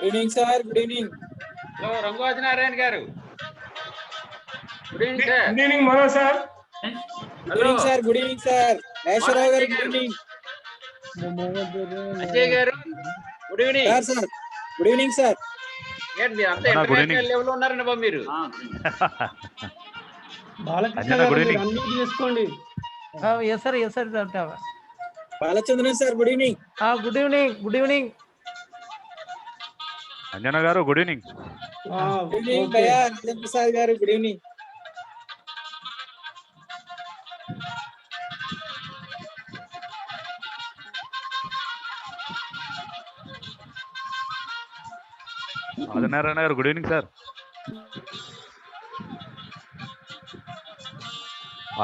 Good evening sir. Good evening. Hello Rangu Adinarayana garu. Good evening sir. Good evening Mano sir. Good evening sir. Good evening sir. Nageswara Rao garu good evening. Ajay garu good evening sir. Good evening sir. ఏంటి అంతా international level లో ఉన్నారండి బాబు మీరు. Balakrishna garu unmute చేసుకోండి. Yes sir yes sir. Balachandran sir good evening. Good evening. Good evening Anjana garu good evening. Good evening భయ్యా. Rajendra Prasad garu good evening. Adinarayana garu good evening sir.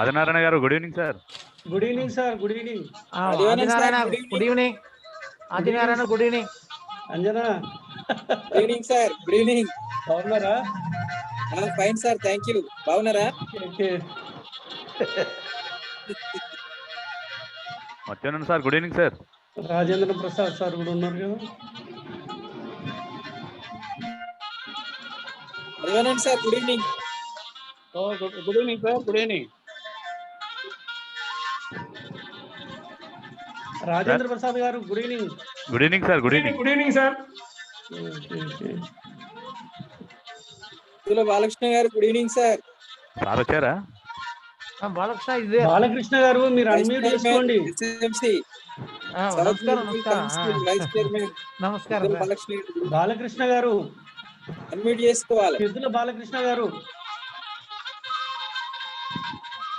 Adinarayana garu good evening sir. Good evening sir. Good evening. Adinarayana good evening. Adinarayana good evening. Anjana good evening sir. Good evening. బాగున్నారా? Fine sir. Thank you. బాగున్నారా? మధ్యాహ్నం sir good evening sir. Rajendra Prasad sir కూడా ఉన్నారు కదా. అదేనండి sir. Good evening. Good evening sir. Good evening. Rajendra Prasad garu good evening. Good evening sir. Good evening. Good evening sir. Balakrishna garu good evening sir. Sir వచ్చారా? బాలకృష్ణ ఇదే. బాలకృష్ణ గారు మీరు అన్మ్యూట్ చేసుకోండి. నమస్కారం. బాలకృష్ణ గారు అన్మ్యూట్ చేసుకోవాలి. పెద్దల బాలకృష్ణ గారు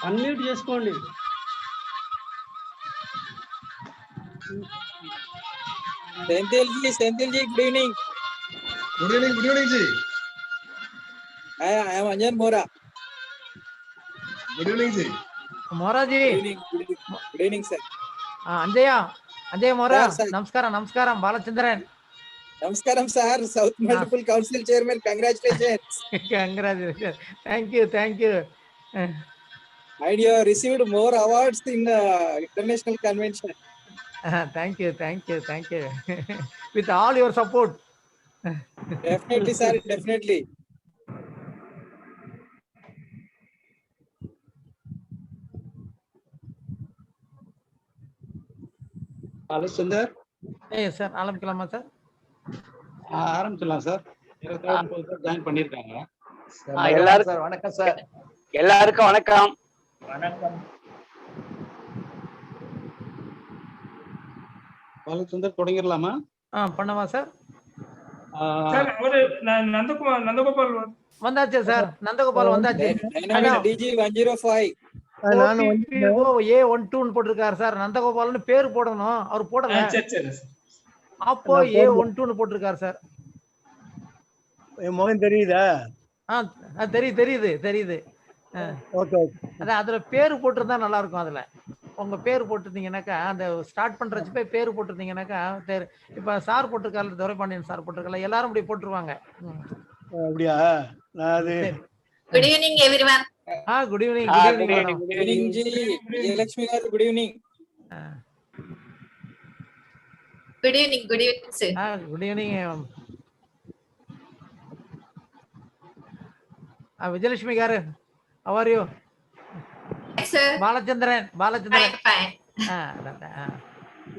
అన్మ్యూట్ చేసుకోండి. Senthil ji good evening. Good evening ji. I am Anjan Mora. Good evening ji. Mora ji good evening sir. Anjay Mora. नमस्कार बालचंद्रन. नमस्कार sir. South multiple council chairman. Congratulations. Thank you. And you received more awards in the international convention. Thank you. With all your support. Definitely sir, definitely. Balachandar. Sir ஆரம்பிக்கலாமா sir? ஆரம்பிக்கலாம் sir. 29 பேர் join பண்ணிருக்காங்க. எல்லாருக்கும் sir வணக்கம் sir. எல்லாருக்கும் வணக்கம். பாலச்சந்தர் தொடங்கிடலாமா? பண்ணவா sir? Sir ஒரு நந்தகோபால் வந்தாச்சு சார். நந்தகோபால் வந்தாச்சு. DG 105. நான் A12 போட்டிருக்காரு சார். நந்தகோபால்னு பேர் போடணும், அவர் போடல. அப்போ A12 போட்டிருக்காரு சார். மோகன் தெரியுதா? தெரியுது. ஓகே. அதான் அதுல பேர் போட்டிருந்தா நல்லா இருக்கும். அதுல உங்க பேர் போட்டிருந்தீங்கன்னாக்கா அந்த ஸ்டார்ட் பண்றச்சு பேர் போட்டிருந்தீங்கன்னாக்கா இப்ப சார் போட்டிருக்காரு, துரைபாண்டியன் சார் போட்டிருக்கல, எல்லாரும் இப்படி போட்டுருவாங்க. அப்படியா? நான் அது good evening everyone. Good evening. Good evening ji. Vijayalakshmi garu good evening. Good evening sir. Good evening. Vijayalakshmi garu how are you? Sir Balachandran. Fine.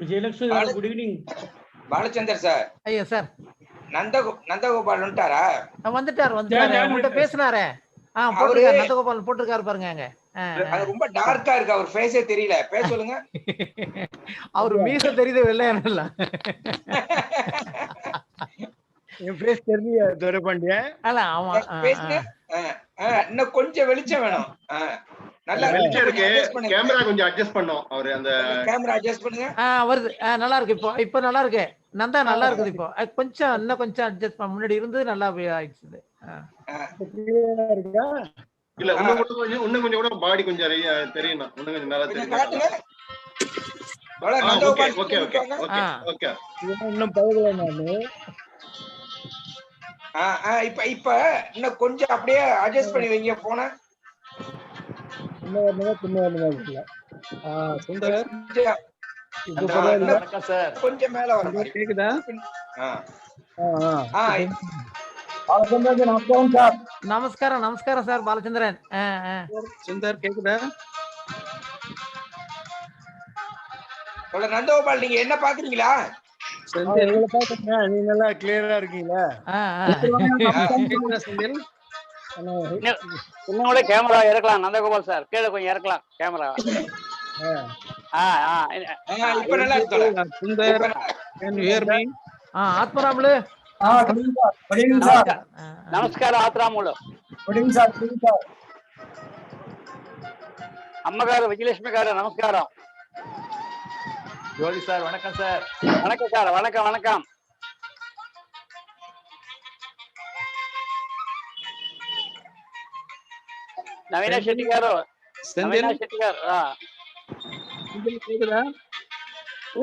Vijayalakshmi garu good evening. Balachandar sir. అయ్యో సార్. நந்தகோபால் வந்துட்டாரா? வந்துட்டாரு. உங்கள்கிட்ட பேசினாரே. போட்டிருக்காரு. நந்தகோபால் போட்டிருக்காரு பாருங்க. அங்க அது ரொம்ப டார்க்கா இருக்கு. அவர் ஃபேஸே தெரியல. பேச சொல்லுங்க. அவர் மீச தெரியுது, வெள்ளையான இல்ல. என் ஃபேஸ் தெரியல துரைபாண்டியன். அல்ல ஆமா. இன்னும் கொஞ்சம் வெளிச்சம் வேணும். நல்லா வெளிச்சம் இருக்கு. கேமரா கொஞ்சம் அட்ஜஸ்ட் பண்ணோம். அவர் அந்த கேமரா அட்ஜஸ்ட் பண்ணுங்க. வருது. நல்லா இருக்கு. இப்போ நல்லா இருக்கு. நந்தா நல்லா இருக்குது. இப்போ கொஞ்சம் இன்னும் கொஞ்சம் அட்ஜஸ்ட் பண்ண. முன்னாடி இருந்து நல்லா ஆயிடுச்சு. இல்ல இன்னும் கொஞ்சம் கூட பாடி கொஞ்சம் தெரியணும். இன்னும் கொஞ்சம் நல்லா தெரியும். ஓகே. இன்னும் பழகல நானு. இப்ப இன்னும் கொஞ்சம் அப்படியே அட்ஜஸ்ட் பண்ணி வைங்க போன. வணக்கம் சார். கொஞ்சம் மேல வர மாதிரி கேக்குதா? நமஸ்காரம் நமஸ்காரம் சார் பாலச்சந்திரன். சுந்தர் கேக்குதா? நந்தகோபால் நீங்க என்ன பாக்குறீங்களா? நீங்க நல்லா கிளியரா இருக்கீங்களா? இன்னும் கூட கேமரா இறக்கலாம் நந்தகோபால் சார், கீழே கொஞ்சம் இறக்கலாம் கேமரா. இப்ப நல்லா இருக்கு. சுந்தர் ஆத்மராமுலு నమస్కారం ఆత్రాములు అమ్మగారు విజయలక్ష్మి గారు నమస్కారం. ஜோதி சார் வணக்கம் சார். வணக்கம் சார், வணக்கம் வணக்கம். Naveena Shetty garu, Naveena Shetty garu.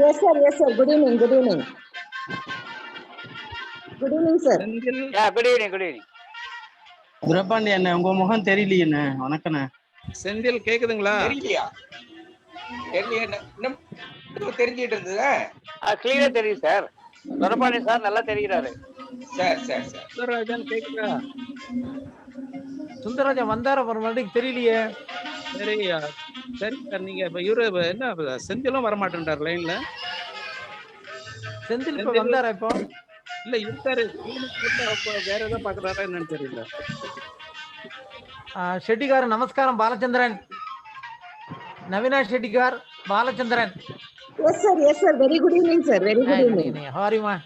Yes sir good evening good evening good evening sir. Good evening good evening. Duraipandi அண்ணே, உங்க முகம் தெரியலையே அண்ணே. வணக்கண்ணே. செந்தில் கேக்குதுங்களா? தெரியலையா? இன்னும் தெரிஞ்சிட்டு இருந்தது. கிளியரா தெரியும் சார். துரபாண்டி சார் நல்லா தெரிகிறாரு. சரி சரி சரி. சுந்தரராஜன் கேக்குதா? சுந்தரராஜன் வந்தார மறுபடியும் தெரியலையே. சரியா சரி சார். நீங்க இப்ப இவரு என்ன செந்திலும் வரமாட்டேன்றார் லைன்ல. செந்தில் இப்ப வந்தாரா? இப்போ இல்ல இருக்காரு. வேற ஏதாவது பாக்குறாரா என்னன்னு தெரியல. ஷெட்டிகார் நமஸ்காரம் Balachandran. Naveena Shettigar Balachandran. Yes sir very good evening sir. Very good evening. How are you ma?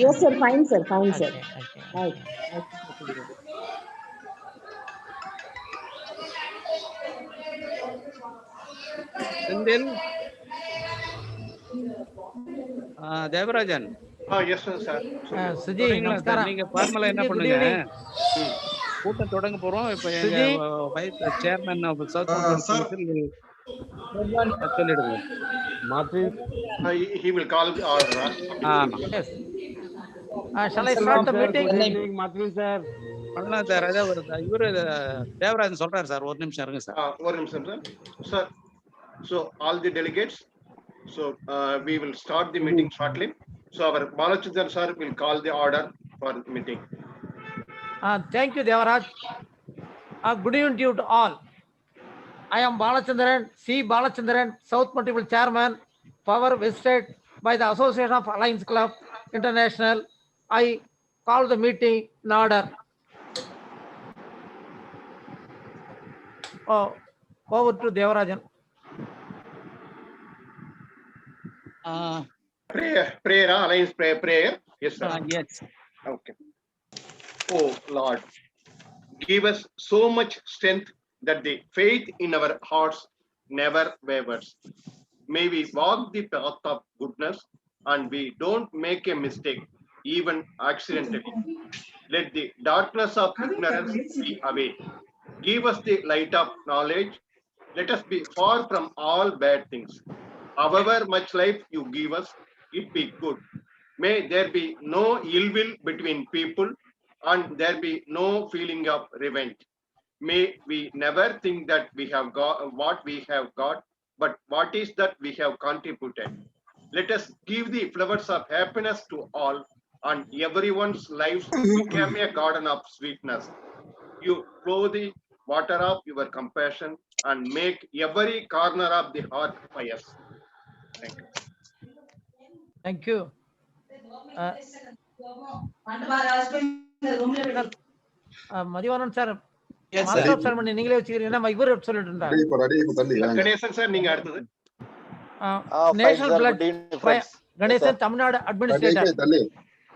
Yes sir fine sir fine sir. Senthil Devarajan. Yes sir. Suji நமஸ்காரம். நீங்க ஃபார்மலா என்ன பண்ணுங்க, கூட்டம் தொடங்க போறோம். இப்ப எங்க வைஸ் சேர்மன் ஆஃப் சவுத் சொல்லிடுங்க. He will call order. Yes. Shall I start the meeting? மாத்ரி சார். பண்ணலாம் சார். அதான் ஒரு இவரு தேவராஜன் சொல்றாரு சார். ஒரு நிமிஷம் இருங்க சார். ஒரு நிமிஷம் sir. Sir, so all the delegates, so we will start the meeting shortly. So our Balachandran sir will call the order for the meeting. Thank you Devaraj. Good evening to you to all. I am Balachandran, C. Balachandran, South Multiple Chairman, power vested by the Association of Alliance Club International. I call the meeting in order. Over to Devarajan. Prayer, Alliance prayer. Yes sir. Yes. Okay. Oh Lord, give us so much strength that the faith in our hearts never wavers. May we walk the path of goodness and we don't make a mistake even accidentally. Let the darkness of ignorance be away. Give us the light of knowledge. Let us be far from all bad things. However much life you give us, it be good. May there be no ill will between people and there be no feeling of revenge. May we never think that we have got what we have got, but what is that we have contributed. Let us give the flowers of happiness to all, and everyone's lives become a garden of sweetness. You flow the water of your compassion and make every corner of the heart pious. Thank you. Thank you. Mathivanan sir, பண்ணி நீங்களே வச்சுக்கிறீங்கன்னா இவர் சொல்லிட்டு இருந்தார். Ganesan sir நீங்க அடுத்தது. National blood Ganesan Tamil Nadu administrator.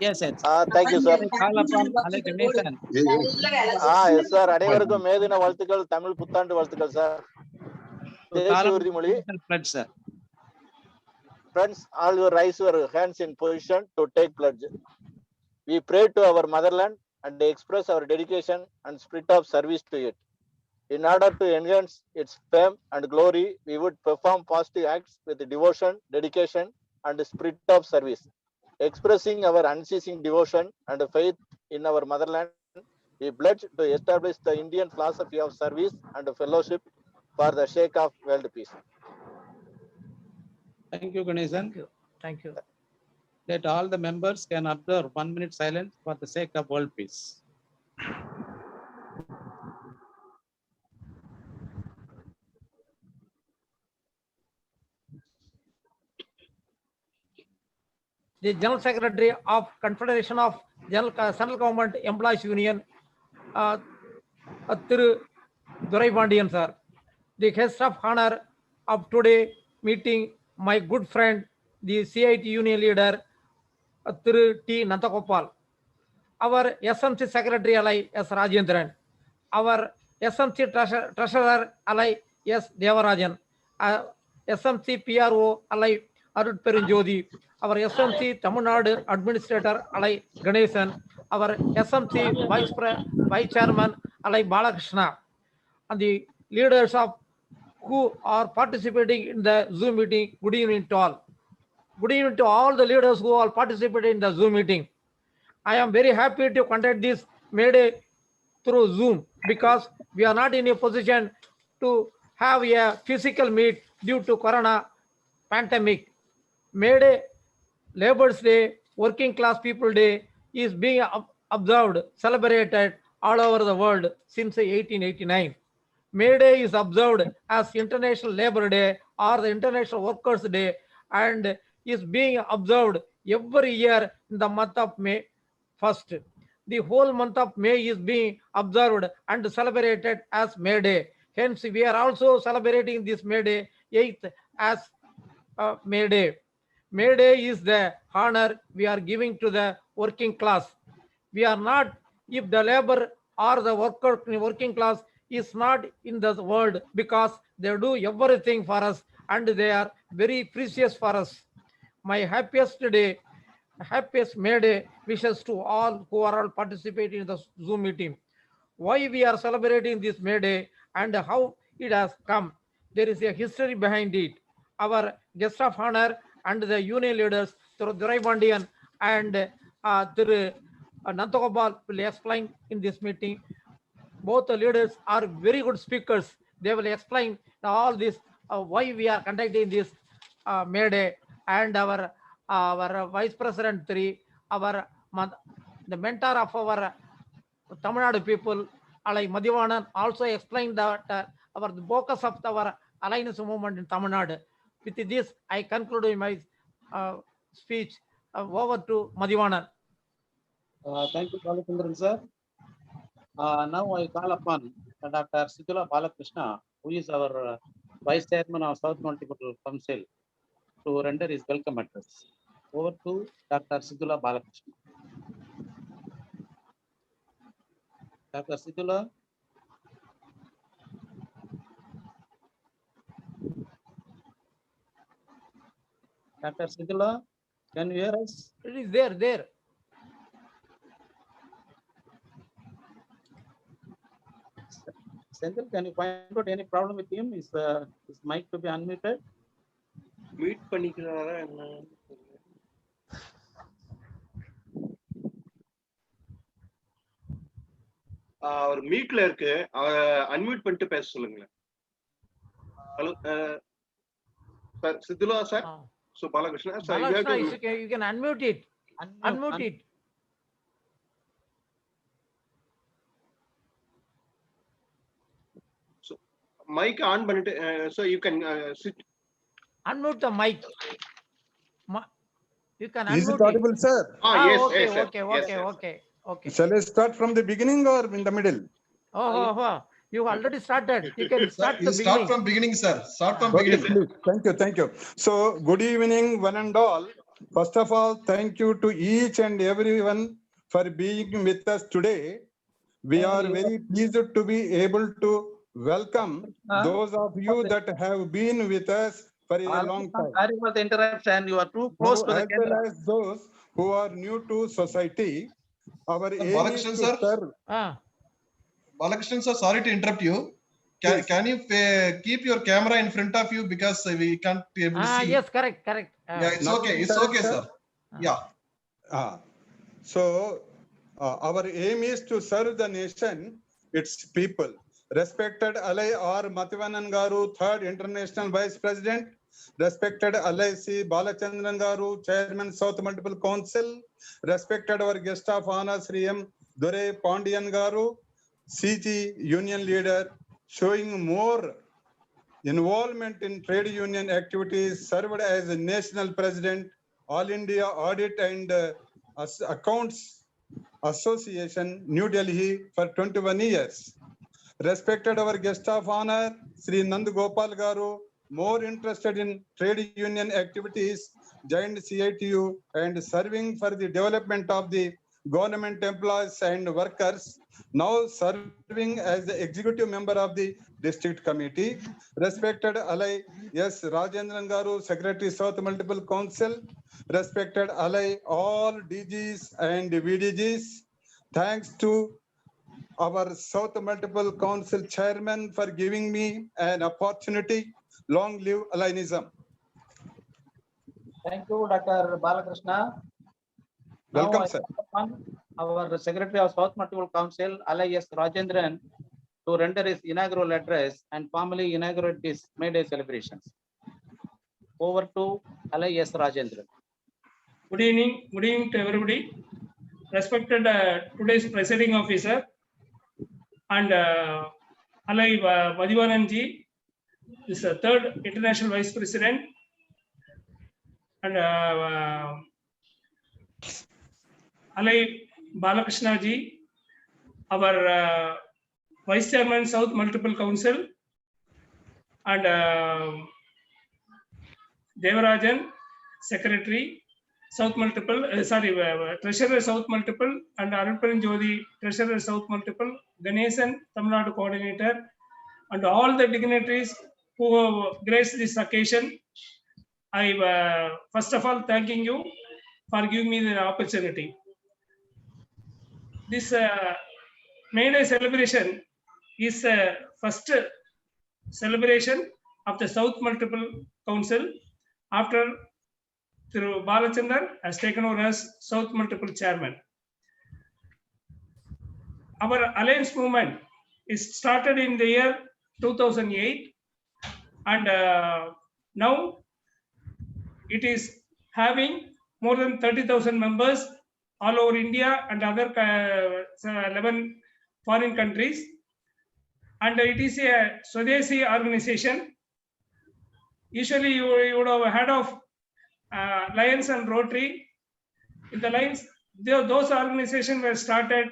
Yes sir. Thank you sir. Call upon Ganesan. Yes sir. அனைவருக்கும் மேதின வாழ்த்துக்கள், தமிழ் புத்தாண்டு வாழ்த்துக்கள் சார். தேசிய உறுதிமொழி. Sir. Friends, all you raise your hands in position to take pledge. We pray to our motherland and express our dedication and spirit of service to it. In order to enhance its fame and glory, we would perform positive acts with devotion, dedication, and spirit of service. Expressing our unceasing devotion and faith in our motherland, we pledge to establish the Indian philosophy of service and fellowship for the sake of world peace. Thank you, Ganesan. Thank you. Let all the members can observe 1 minute silence for the sake of world peace. The General Secretary of Confederation of Central Government Employees Union, Thiru Duraipandiyan sir. The guest of honor of today meeting, my good friend, the CIT Union leader, Thiru T. Nantagopal. Our SMC Secretary Alai S. Rajendran. Our SMC Treasurer Alai S. Devarajan. SMC PRO Alai Arut Perinjodi. Our SMC Tamil Nadu Administrator Alai Ganesan. Our SMC Vice Chairman Alai Balakrishna. And the leaders of who are participating in the Zoom meeting, good evening to all. Good evening to all the leaders who are participating in the Zoom meeting. I am very happy to conduct this May Day through Zoom because we are not in a position to have a physical meet due to Corona pandemic. May Day, Labor's Day, Working Class People Day is being observed, celebrated all over the world since 1889. May Day is observed as International Labor Day or the International Workers' Day and is being observed every year in the month of May 1st. The whole month of May is being observed and celebrated as May Day. Hence, we are also celebrating this May Day 8th as May Day. May Day is the honor we are giving to the working class. We are not, if the labor or the working class is not in the world because they do everything for us and they are very precious for us. My happiest day, happiest May Day wishes to all who are all participating in the Zoom meeting. Why we are celebrating this May Day and how it has come. There is a history behind it. Our guest of honor and the union leaders, Thiru Duraipandiyan and Thiru Nantagopal will explain in this meeting. Both the leaders are very good speakers. They will explain all this, why we are conducting this May Day, and our Vice President 3, the mentor of our Tamil Nadu people, Alai Madhivanan, also explained that our focus of our alliance movement in Tamil Nadu. With this, I conclude my speech. Over to Madhivanan. Thank you, Balachandran sir. Now I call upon Dr. Sidula Balakrishna, who is our Vice Chairman of South Municipal Council, to render his welcome address. Over to Dr. Sidula Balakrishna. Dr. Sidula. Dr. Sidula, can you hear us? It is there. Senthil, can you find out any problem with him? Is his mic to be unmuted? Mute பண்ணிக்கிறாரா என்ன? அவர் மீட்ல இருக்கு. அவரை unmute பண்ணிட்டு பேச சொல்லுங்க. Hello sir Siddula sir. So Balakrishna sir, you can unmute it. Unmute it. So mic on பண்ணிட்டு so you can sit. Unmute the mic. You can unmute. Is it audible, sir? Yes, okay, yes, okay. Shall I start from the beginning or in the middle? Oh. You already started. You can start the beginning. Start from beginning, sir. Start from beginning. Please. Thank you. So, good evening, one and all. First of all, thank you to each and everyone for being with us today. We are very pleased to be able to welcome those of you that have been with us for a long time. Sorry for the interruption. You are too close to the camera. As well as those who are new to society. Our aim is to serve. Balakrishnan sir, sorry to interrupt you. Can you keep your camera in front of you because we can't be able to see? Yes, correct. Yeah, it's okay, sir. Yeah. So, our aim is to serve the nation, its people. Respected Alai R. Madhivanan Garu, 3rd International Vice President, Respected LIC Balachandran Garu, Chairman South Multiple Council. Respected our guest of honor, Sri M. Dore Pandian Garu, CG Union Leader, showing more involvement in trade union activities, served as a national president, All India Audit and Accounts Association, New Delhi for 21 years. Respected our guest of honor, Sri Nand Gopal Garu, more interested in trade union activities, joined CITU and serving for the development of the government employees and workers, now serving as the executive member of the district committee. Respected Alai S. Rajendran Garu, Secretary South Multiple Council. Respected Alai all DGs and VDGs. Thanks to our South Multiple Council Chairman for giving me an opportunity. Long live Alainism. Thank you, Dr. Balakrishna. Welcome, Now, sir. Our Secretary of South Multiple Council, Alai S. Rajendran, to render his inaugural address and formally inaugurate this May Day celebrations. Over to Alai S. Rajendran. Good evening to everybody. Respected today's presiding officer and Alai Madhivanan is the third international vice president, and Alai Balakrishna ji, our vice chairman South Multiple Council, and Devarajan, secretary South Multiple, treasurer South Multiple, and Aruppan Jodi, treasurer South Multiple, Ganesan, Tamil Nadu coordinator, and all the dignitaries who graced this occasion. I first of all thanking you for giving me the opportunity. This May Day celebration is first celebration of the South Multiple Council after Thiru Balachandran has taken over as South Multiple Chairman. Our alliance movement is started in the year 2008, and now it is having more than 30,000 members all over India and other 11 foreign countries. And it is a Swadeshi organization. Usually you would have heard of Lions and Rotary. In the Lions, those organizations were started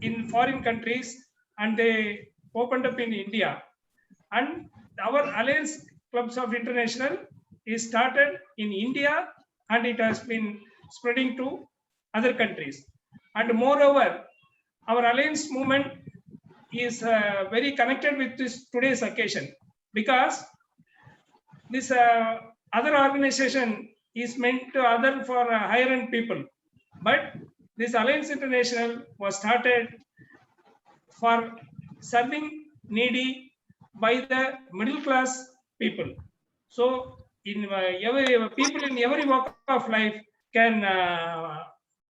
in foreign countries and they opened up in India. And our Alliance Clubs of International is started in India and it has been spreading to other countries. And moreover, our alliance movement is very connected with this today's occasion, because this other organization is meant to other for higher end people, but this Alliance International was started for serving needy by the middle class people. So in people in every walk of life can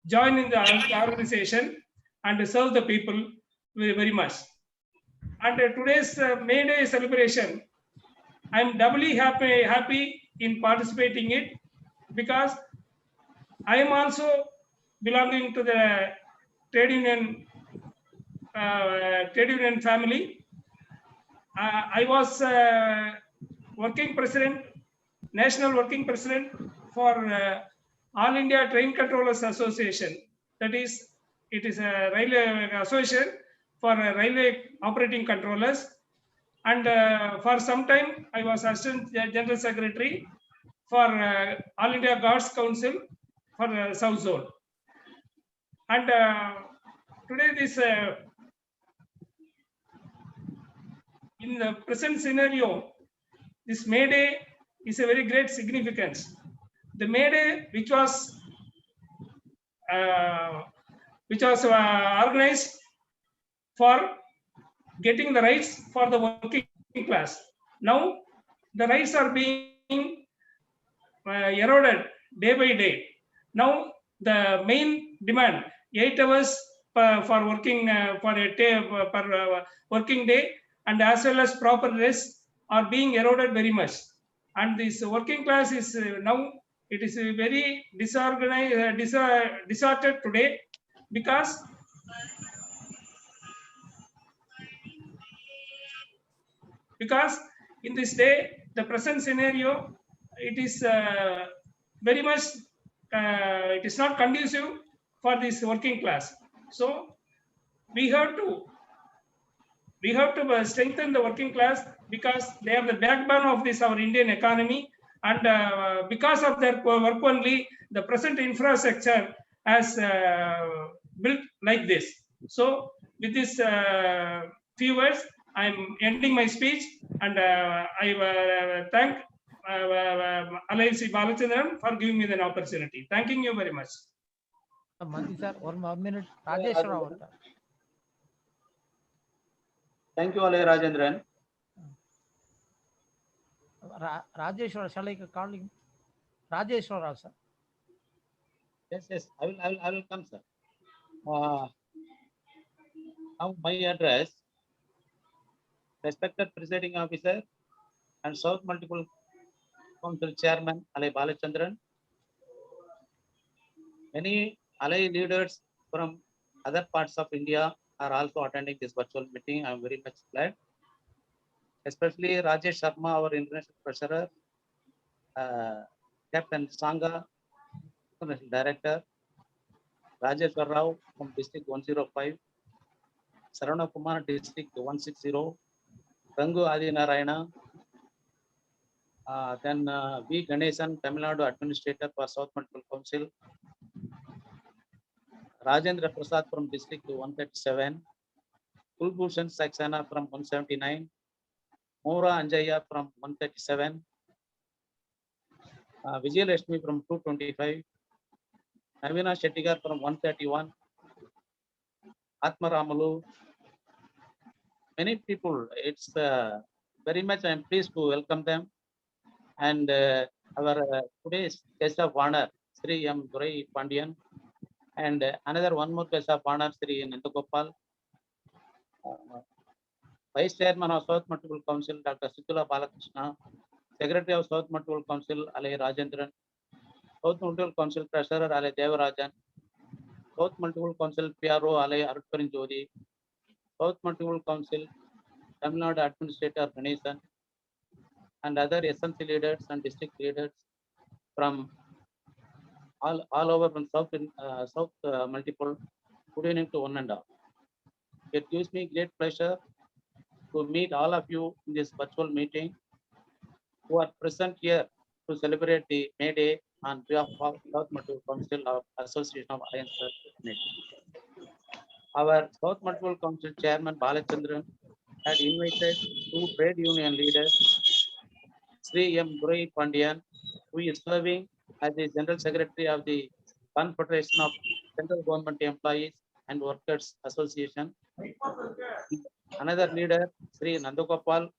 join in the organization and serve the people very much. And today's May Day celebration, I am doubly happy in participating it, because I am also belonging to the trade union family. I was working president, national working president for All India Train Controllers Association. That is, it is a railway association for railway operating controllers. And for some time, I was assistant general secretary for All India Guards Council for South Zone. And today, this in the present scenario, this May Day is a very great significance. The May Day, which was organized for getting the rights for the working class. Now, the rights are being eroded day by day. Now, the main demand, 8 hours for working for a day, per working day, and as well as proper rest are being eroded very much. and this working class is now it is very disorganized, disordered today, because in this day, the present scenario, it is very much, it is not conducive for this working class. So we have to strengthen the working class, because they are the backbone of this our Indian economy, and because of their work only, the present infrastructure has built like this. So with this few words, I am ending my speech, and I thank Alai C. Balachandran for giving me the opportunity. Thanking you very much. Mandi sir, 1 minute. Rajesh Rao. Thank you, Alay Rajendran. Rajesh Rao, shall I call him? Rajesh Rao, sir. Yes, I will come, sir. Now my address, respected presiding officer and South Multiple Council Chairman Alay Balachandran, many Alay leaders from other parts of India are also attending this virtual meeting. I am very much glad. Especially Rajesh Sharma, our international treasurer, Captain Sangha, international director, Rajesh Rao from District 105, Saravana Kumar, District 160, Rangu Adinarayana, then V. Ganesan, Tamil Nadu Administrator for South Multiple Council, Rajendra Prasad from District 137, Kulbhushan Saxena from 179, Mora Anjaya from 137, Vijay Lashmi from 225, Navina Shettigar from 131, Atma Ramalu. Many people, it's very much I'm pleased to welcome them. And our today's guest of honor, Sri M. Durai Pandian, and another one more guest of honor, Sri Nandagopal, Vice Chairman of South Multiple Council, Dr. Situla Balakrishna, Secretary of South Multiple Council, Alay Rajendran, South Multiple Council Treasurer, Alay Devarajan, South Multiple Council PRO, Alay Arutparin Jodi, South Multiple Council, Tamil Nadu Administrator Ganesan, and other SNC leaders and district leaders from all over from South Multiple. Good evening to one and all. It gives me great pleasure to meet all of you in this virtual meeting who are present here to celebrate the May Day on behalf of South Multiple Council of Association of Alliance Church. Our South Multiple Council Chairman Balachandran had invited two trade union leaders, Sri M. Durai Pandian, who is serving as the General Secretary of the Confederation of Central Government Employees and Workers Association. Another leader, Sri Nandagopal,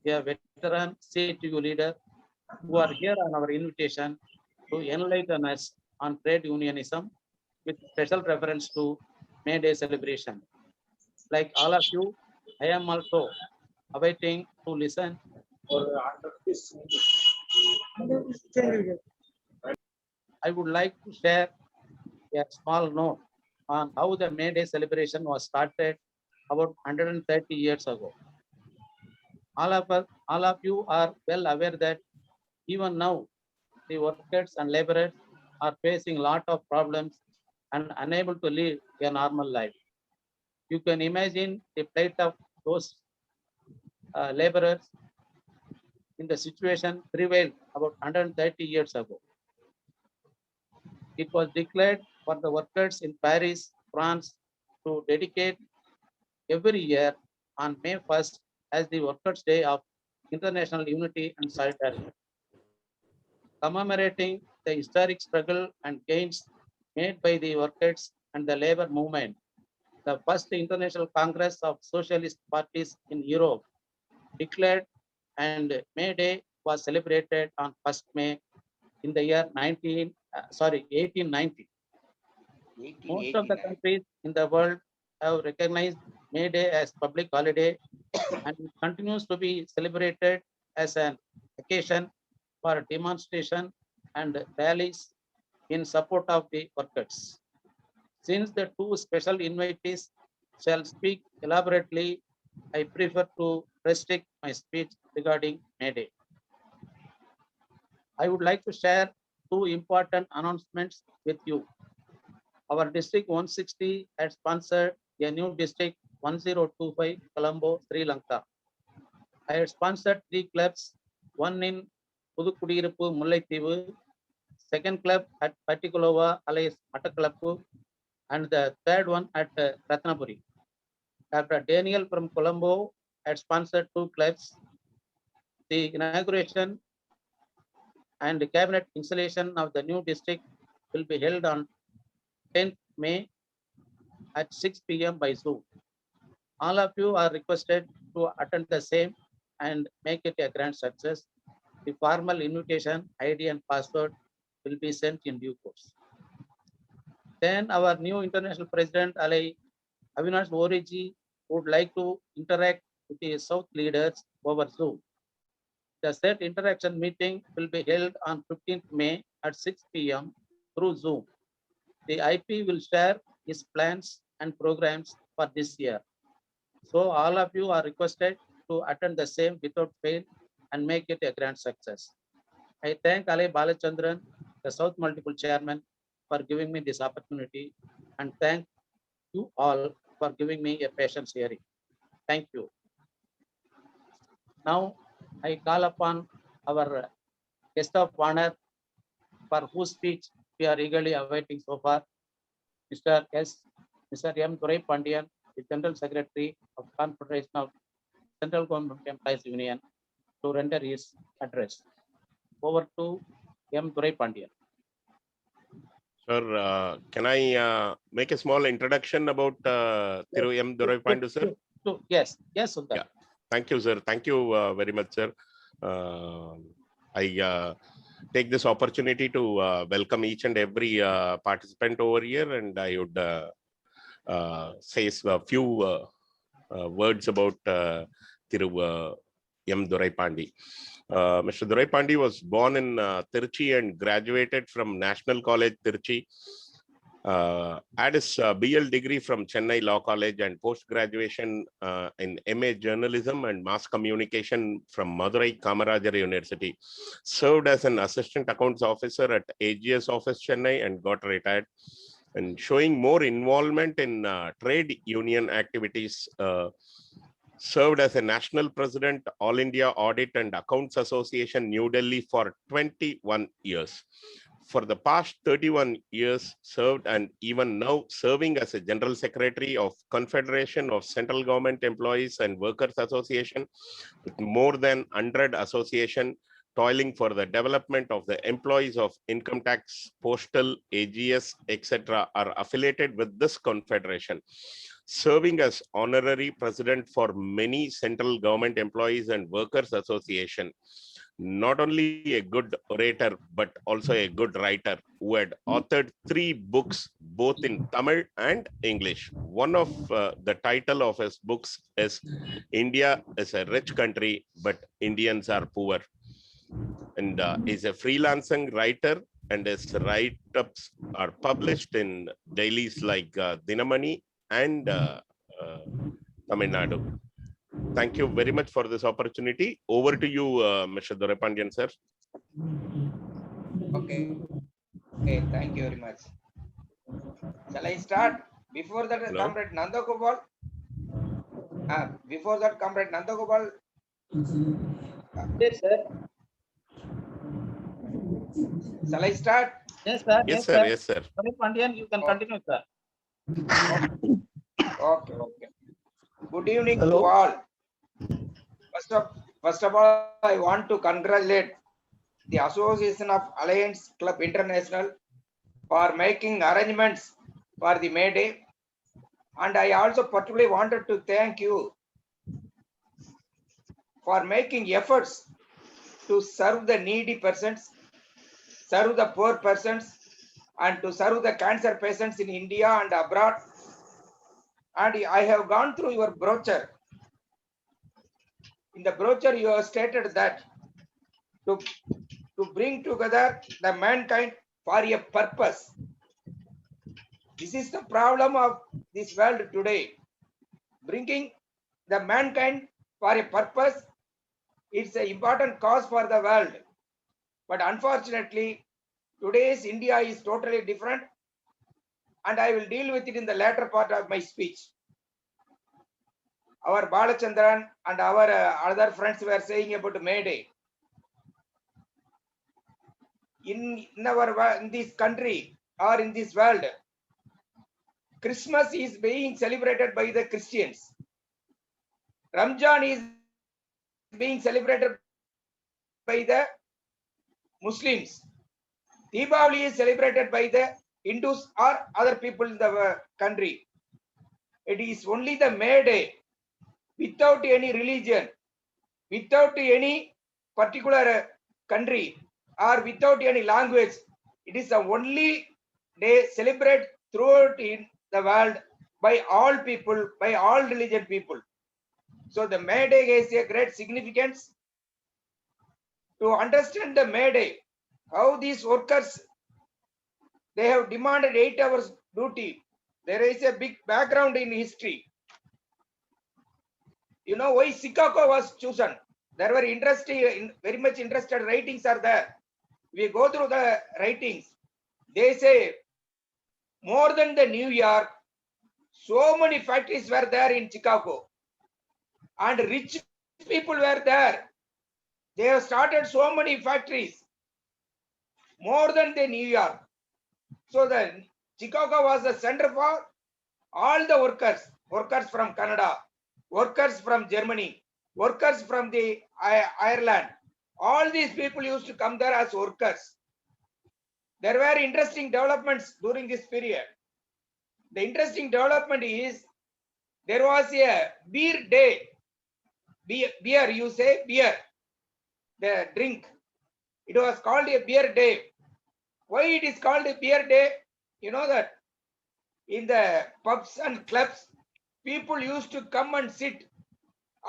a veteran CTU leader, who are here on our invitation to enlighten us on trade unionism with special reference to May Day celebration. Like all of you, I am also awaiting to listen. I would like to share a small note on how the May Day celebration was started about 130 years ago. All of you are well aware that even now, the workers and laborers are facing a lot of problems and unable to live a normal life. You can imagine the plight of those laborers in the situation prevailed about 130 years ago. It was declared for the workers in Paris, France, to dedicate every year on May 1st as the Workers' Day of International Unity and Solidarity, commemorating the historic struggle and gains made by the workers and the labor movement. The first International Congress of Socialist Parties in Europe declared, and May Day was celebrated on 1st May in the year 1890. Most of the countries in the world have recognized May Day as public holiday, and it continues to be celebrated as an occasion for demonstration and rallies in support of the workers. Since the two special invitees shall speak elaborately, I prefer to restrict my speech regarding May Day. I would like to share two important announcements with you. Our District 160 had sponsored a new District 1025, Colombo, Sri Lanka. I had sponsored 3 clubs, one in Pudukudiripu, Mullaitivu, second club at Patikulova, alias Matakalappu, and the third one at Ratnapuri. Dr. Daniel from Colombo had sponsored 2 clubs. The inauguration and the cabinet installation of the new district will be held on 10th May at 6 p.m. by Zoom. All of you are requested to attend the same and make it a grand success. The formal invitation, ID and password will be sent in due course. Then our new international president, Ali Avinash Oriji, would like to interact with the South leaders over Zoom. The said interaction meeting will be held on 15th May at 6 p.m. through Zoom. The IP will share his plans and programs for this year. So all of you are requested to attend the same without fail and make it a grand success. I thank Ali Balachandran, the South Multiple Chairman, for giving me this opportunity, and thank you all for giving me a patient hearing. Thank you. Now I call upon our guest of honor, for whose speech we are eagerly awaiting so far, Mr. M. Durai Pandian, the General Secretary of Confederation of Central Government Employees Union, to render his address. Over to M. Durai Pandian. Sir, can I make a small introduction about Thiru M. Durai Pandu, sir? Yes, Sundar. Yeah. Thank you, sir. Thank you very much, sir. I take this opportunity to welcome each and every participant over here, and I would say a few words about Thiru M. Durai Pandi. Mr. Durai Pandi was born in Tiruchi and graduated from National College, Tiruchi. Had his BL degree from Chennai Law College and post-graduation in MA Journalism and Mass Communication from Madurai Kamarajar University. Served as an assistant accounts officer at AGS office Chennai and got retired. And showing more involvement in trade union activities, served as a national president, All India Audit and Accounts Association, New Delhi for 21 years. For the past 31 years, served and even now serving as a General Secretary of Confederation of Central Government Employees and Workers Association, with more than 100 associations toiling for the development of the employees of income tax, postal, AGS, etc. are affiliated with this confederation. Serving as honorary president for many central government employees and workers association. Not only a good orator, but also a good writer who had authored 3 books, both in Tamil and English. One of the title of his books is India is a Rich Country, but Indians are poor. And is a freelancing writer, and his write-ups are published in dailies like Dinamani and Tamil Nadu. Thank you very much for this opportunity. Over to you, Mr. Durai Pandian, sir. Okay, thank you very much. Shall I start? Before that, Hello? Comrade Nandagopal. Before that, Comrade Nandagopal. Yes, sir. Shall I start? Yes, sir. Yes, sir. Yes, sir. Durai Pandian, you can continue, sir. Okay. Good evening Hello. to all. First of all, I want to congratulate the Association of Alliance Club International for making arrangements for the May Day. And I also particularly wanted to thank you for making efforts to serve the needy persons, serve the poor persons, and to serve the cancer patients in India and abroad. And I have gone through your brochure. In the brochure, you have stated that to to bring together the mankind for a purpose. This is the problem of this world today. Bringing the mankind for a purpose, it's an important cause for the world. But unfortunately, today's India is totally different, and I will deal with it in the latter part of my speech. Our Balachandran and our other friends were saying about May Day. In this country or in this world, Christmas is being celebrated by the Christians. Ramjan is being celebrated by the Muslims. Deepavali is celebrated by the Hindus or other people in the country. It is only the May Day, without any religion, without any particular country, or without any language. It is the only day celebrated throughout in the world by all people, by all religion people. So the May Day has a great significance. To understand the May Day, how these workers, they have demanded 8 hours duty. There is a big background in history. You know why Chicago was chosen? There were very much interested writings are there. We go through the writings. They say more than the New York, so many factories were there in Chicago, and rich people were there. They have started so many factories, more than the New York. So the Chicago was the center for all the workers from Canada, workers from Germany, workers from the Ireland. All these people used to come there as workers. There were interesting developments during this period. The interesting development is there was a beer day. Beer, you say beer, the drink. It was called a beer day. Why it is called a beer day? You know that in the pubs and clubs, people used to come and sit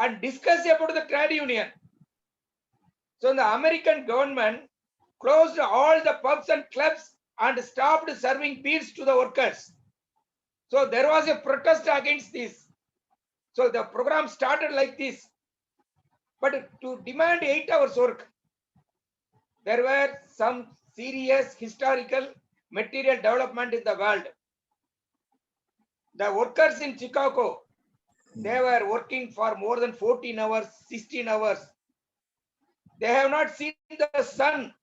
and discuss about the trade union. So the American government closed all the pubs and clubs and stopped serving beers to the workers. So there was a protest against this. So the program started like this. But to demand 8 hours work, there were some serious historical material development in the world. The workers in Chicago, they were working for more than 14 hours, 16 hours. They have not seen the sun.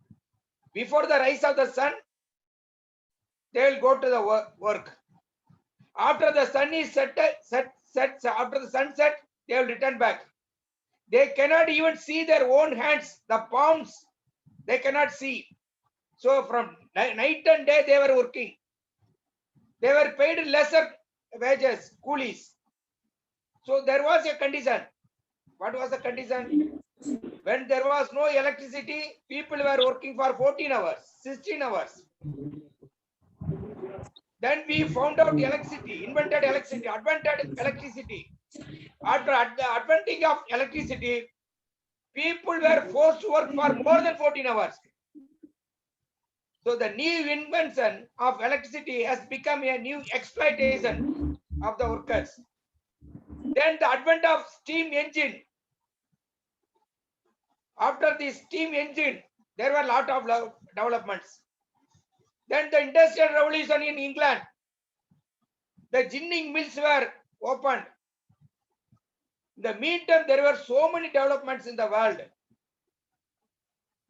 Before the rise of the sun, they will go to the work. After the sun is set, after the sunset, they will return back. They cannot even see their own hands, the palms, they cannot see. So from night and day, they were working. They were paid lesser wages, coolies. So there was a condition. What was the condition? When there was no electricity, people were working for 14 hours, 16 hours. Then we found out electricity, invented electricity, advented electricity. After the adventing of electricity, people were forced to work for more than 14 hours. So the new invention of electricity has become a new exploitation of the workers. Then the advent of steam engine. After the steam engine, there were a lot of developments. Then the industrial revolution in England, the ginning mills were opened. In the meantime, there were so many developments in the world.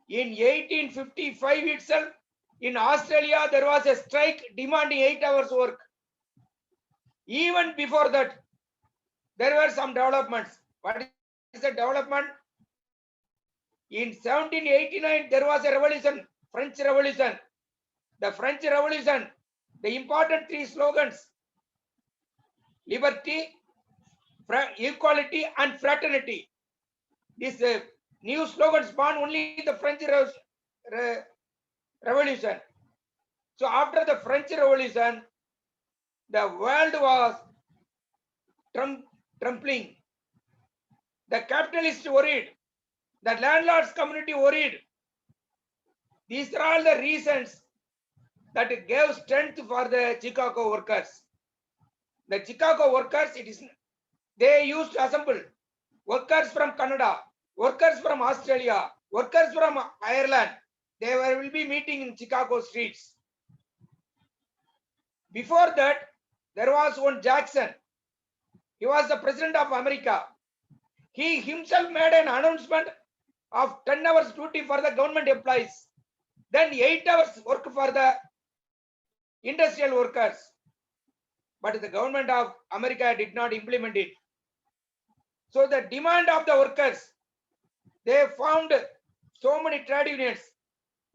In 1855 itself, in Australia, there was a strike demanding 8 hours work. Even before that, there were some developments. What is the development? In 1789, there was a revolution, French Revolution. The French Revolution, the important 3 slogans: liberty, equality, and fraternity. These new slogans born only in the French Revolution. So after the French Revolution, the world was trembling. The capitalists worried. The landlords community worried. These are all the reasons that gave strength for the Chicago workers. The Chicago workers, they used to assemble workers from Canada, workers from Australia, workers from Ireland. They will be meeting in Chicago streets. Before that, there was one Jackson. He was the president of America. He himself made an announcement of 10 hours duty for the government employees. Then 8 hours work for the industrial workers. But the government of America did not implement it. So the demand of the workers, they found so many trade unions.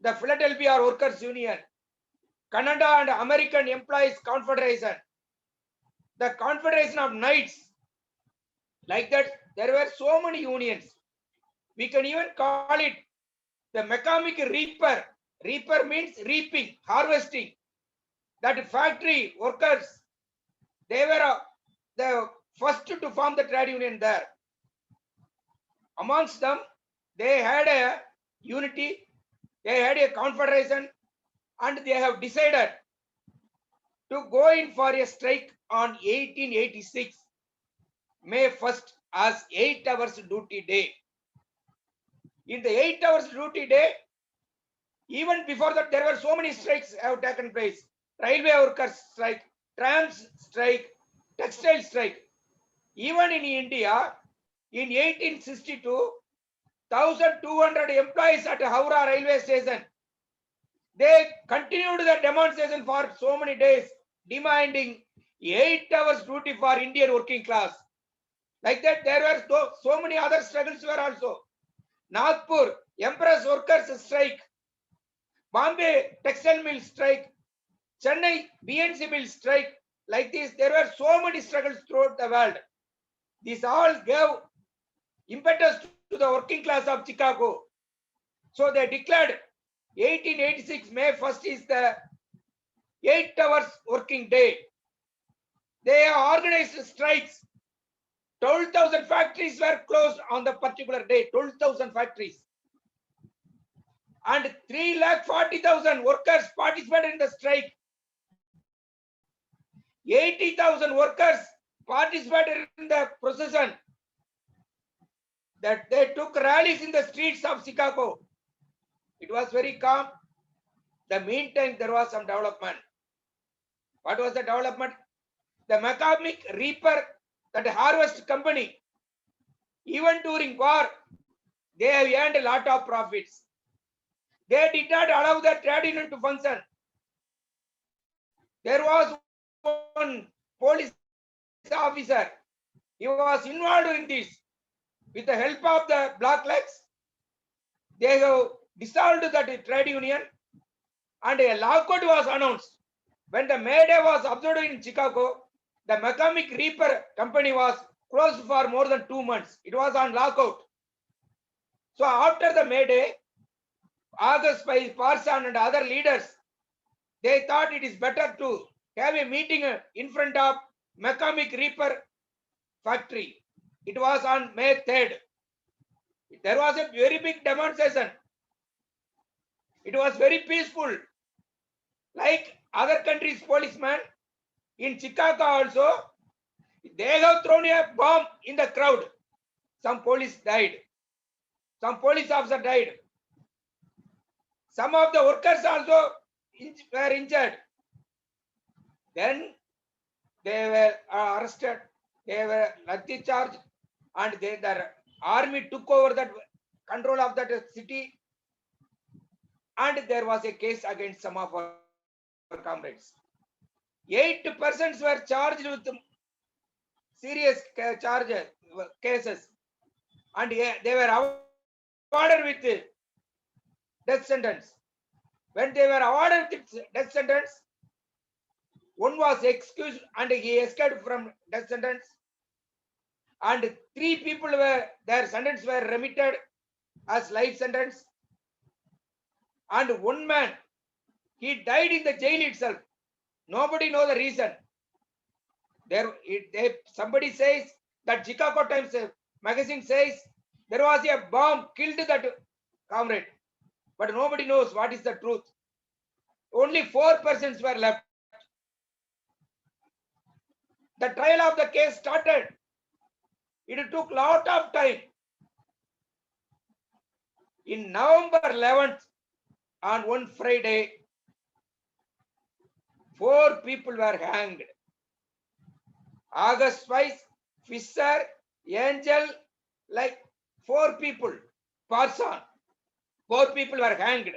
The Philadelphia Workers Union, Canada and American Employees Confederation, the Confederation of Knights. Like that, there were so many unions. We can even call it the mechanic reaper. Reaper means reaping, harvesting. That factory workers, they were the first to form the trade union there. Amongst them, they had a unity, they had a confederation, and they have decided to go in for a strike on 1886, May 1st, as 8 hours duty day. In the 8 hours duty day, even before that, there were so many strikes have taken place. Railway workers strike, trams strike, textile strike. Even in India, in 1862, 1,200 employees at Howrah railway station, they continued the demonstration for so many days, demanding 8 hours duty for Indian working class. Like that, there were so many other struggles were also. Nagpur, Empress workers strike, Bombay textile mill strike, Chennai BNC mill strike. Like this, there were so many struggles throughout the world. These all gave impetus to the working class of Chicago. So they declared 1886 May 1st is the 8 hours working day. They organized strikes. 12,000 factories were closed on the particular day, 12,000 factories. And 340,000 workers participated in the strike. 80,000 workers participated in the procession. That they took rallies in the streets of Chicago. It was very calm. The meantime, there was some development. What was the development? The mechanic reaper, that harvest company, even during war, they have earned a lot of profits. They did not allow the trade union to function. There was one police officer. He was involved in this. With the help of the Black Legs, they have dissolved that trade union and a lockout was announced. When the May Day was observed in Chicago, the mechanic reaper company was closed for more than 2 months. It was on lockout. So after the May Day, August by Parson and other leaders, they thought it is better to have a meeting in front of mechanic reaper factory. It was on May 3rd. There was a very big demonstration. It was very peaceful. Like other countries' policemen, in Chicago also, they have thrown a bomb in the crowd. Some police died. Some police officer died. Some of the workers also were injured. Then they were arrested. They were lathi charged, and the army took over that control of that city. And there was a case against some of our comrades. 8 persons were charged with serious cases, and they were awarded with death sentence. When they were awarded with death sentence, one was excused and he escaped from death sentence, and 3 people were their sentence were remitted as life sentence, and one man, he died in the jail itself. Nobody knows the reason. Somebody says that Chicago Times magazine says there was a bomb killed that comrade. but nobody knows what is the truth. Only 4 persons were left. The trial of the case started. It took lot of time. In November 11th, on one Friday, 4 people were hanged. August Weiss, Fisher, Angel, like 4 people, Parson, 4 people were hanged.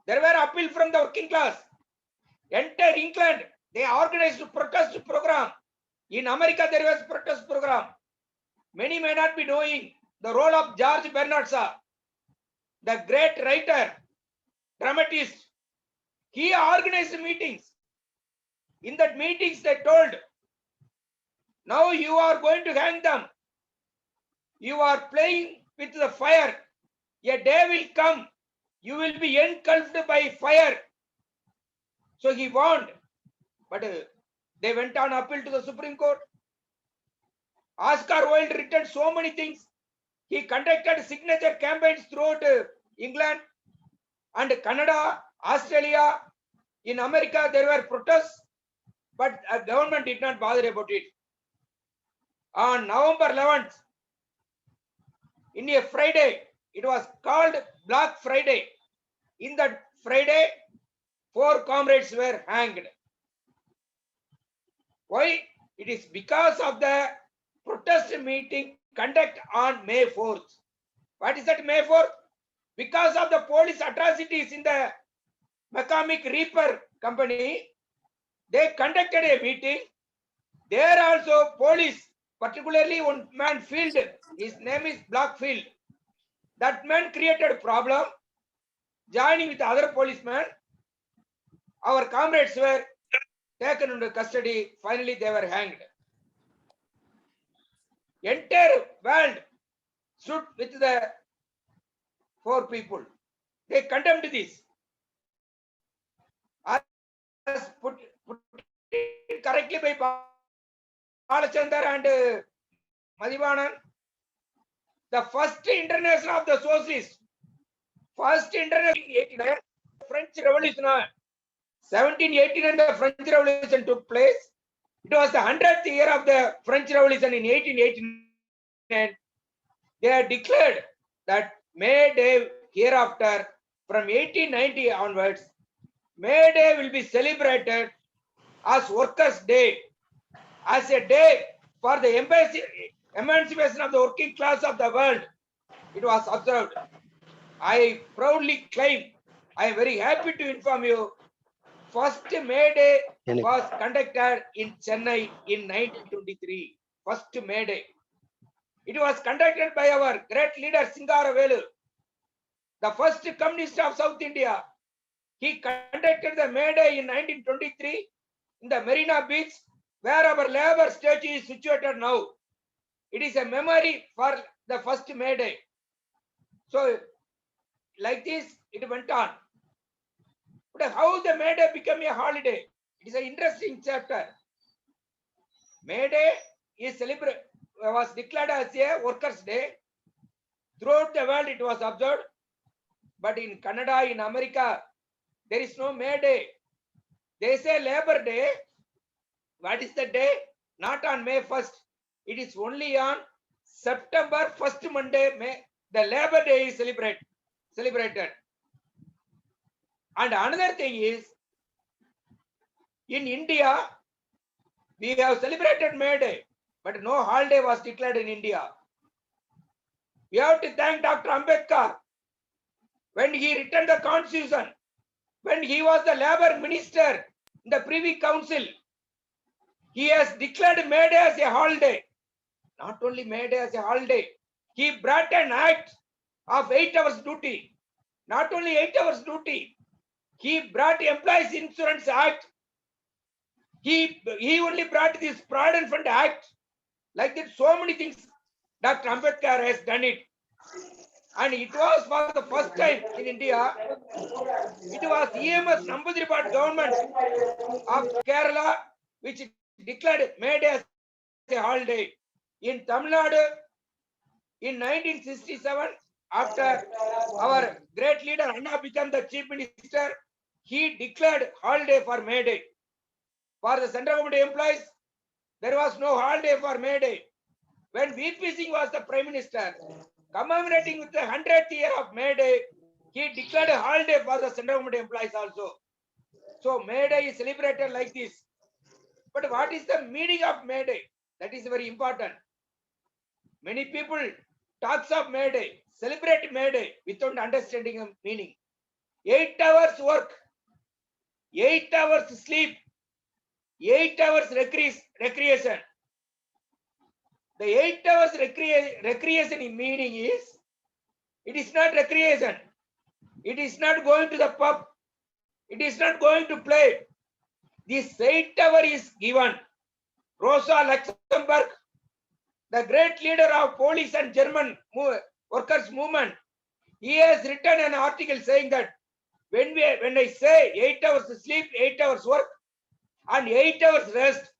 There were appeal from the working class. Entire England, they organized a protest program. In America, there was protest program. Many may not be knowing the role of George Bernard Shaw, the great writer, dramatist. He organized meetings. In that meetings, they told, now you are going to hang them. You are playing with the fire. A day will come. You will be engulfed by fire. So he warned. But they went on appeal to the Supreme Court. Oscar Wilde written so many things. He conducted signature campaigns throughout England and Canada, Australia. In America, there were protests, but government did not bother about it. On November 11th, in a Friday, it was called Black Friday. In that Friday, 4 comrades were hanged. Why? It is because of the protest meeting conducted on May 4th. What is that May 4th? Because of the police atrocities in the McCormick Reaper company, they conducted a meeting. There also police, particularly one man Field, his name is Blackfield. That man created a problem, joining with other policemen. Our comrades were taken into custody. Finally, they were hanged. Entire world stood with the 4 people. They condemned this. As put correctly by Balachandar and Madhivanan, the first international of the socialists, first international in 1889, French Revolution, 1789, the French Revolution took place. It was the 100th year of the French Revolution in 1889. They had declared that May Day hereafter, from 1890 onwards, May Day will be celebrated as Workers' Day, as a day for the emancipation of the working class of the world. It was observed. I proudly claim, I am very happy to inform you, first May Day was conducted in Chennai in 1923. First May Day. It was conducted by our great leader Singaravelu, the first communist of South India. He conducted the May Day in 1923 in the Marina Beach, where our labor statue is situated now. It is a memory for the first May Day. So, like this, it went on. But how the May Day became a holiday? It is an interesting chapter. May Day was declared as a Workers' Day. Throughout the world, it was observed. But in Canada, in America, there is no May Day. They say Labor Day. What is the day? Not on May 1st. It is only on September 1st Monday, May. The Labor Day is celebrated. And another thing is, in India, we have celebrated May Day, but no holiday was declared in India. We have to thank Dr. Ambedkar. When he written the Constitution, when he was the Labor Minister in the Privy Council, he has declared May Day as a holiday. Not only May Day as a holiday, he brought an act of 8 hours duty. Not only 8 hours duty, he brought Employees Insurance Act. He only brought this Provident Fund Act. Like that, so many things Dr. Ambedkar has done it. And it was for the first time in India. It was EMS Namboodiripad government of Kerala which declared May Day as a holiday. In Tamil Nadu, in 1967, after our great leader Anna became the chief minister, he declared holiday for May Day. For the central government employees, there was no holiday for May Day. When VP Singh was the prime minister, commemorating with the 100th year of May Day, he declared a holiday for the central government employees also. So May Day is celebrated like this. But what is the meaning of May Day? That is very important. Many people talks of May Day, celebrate May Day without understanding the meaning. 8 hours work, 8 hours sleep, 8 hours recreation. The 8 hours recreation in meaning is, it is not recreation. It is not going to the pub. It is not going to play. This 8 hour is given. Rosa Luxemburg, the great leader of Polish and German workers movement, he has written an article saying that when I say 8 hours sleep, 8 hours work, and 8 hours rest,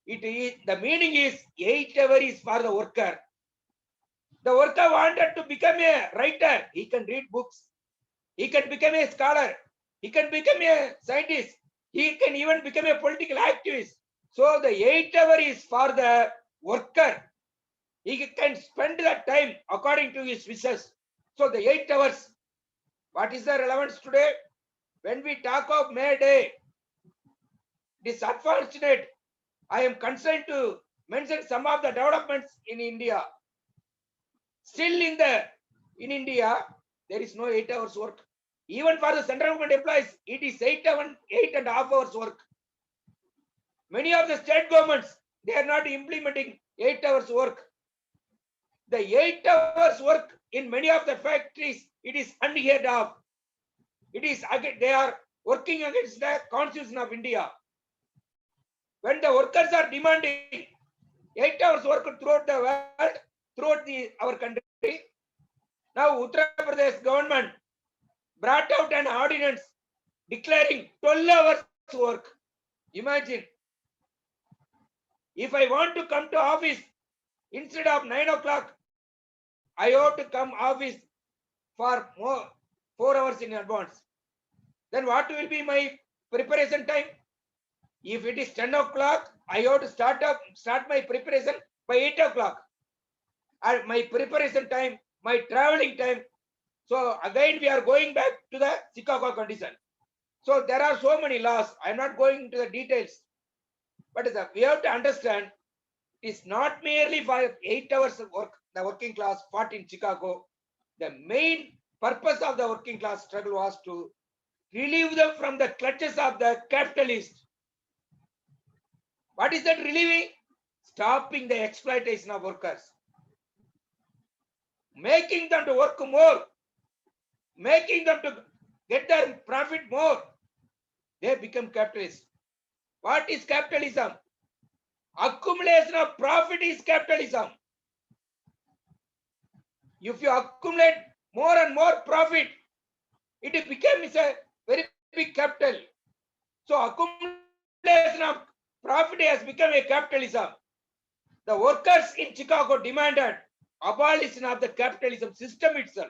it is the meaning is 8 hours is for the worker. The worker wanted to become a writer. He can read books. He can become a scholar. He can become a scientist. He can even become a political activist. So the 8 hours is for the worker. He can spend that time according to his wishes. So the 8 hours. What is the relevance today? When we talk of May Day, it is unfortunate. I am concerned to mention some of the developments in India. Still in India, there is no 8 hours work. Even for the central government employees, it is 8.5 hours work. Many of the state governments, they are not implementing 8 hours work. The 8 hours work in many of the factories, it is unheard of. It is again, they are working against the Constitution of India. When the workers are demanding 8 hours work throughout the world, throughout our country, now Uttar Pradesh government brought out an ordinance declaring 12 hours work. Imagine, if I want to come to office instead of 9 o'clock, I have to come office for 4 hours in advance. Then what will be my preparation time? If it is 10 o'clock, I have to start my preparation by 8 o'clock. And my preparation time, my traveling time. So again, we are going back to the Chicago condition. So there are so many laws. I'm not going into the details. But we have to understand, it's not merely for 8 hours of work, the working class fought in Chicago. The main purpose of the working class struggle was to relieve them from the clutches of the capitalists. What is that relieving? Stopping the exploitation of workers. Making them to work more. Making them to get their profit more. They become capitalists. What is capitalism? Accumulation of profit is capitalism. If you accumulate more and more profit, it becomes a very big capital. So accumulation of profit has become a capitalism. The workers in Chicago demanded abolition of the capitalism system itself.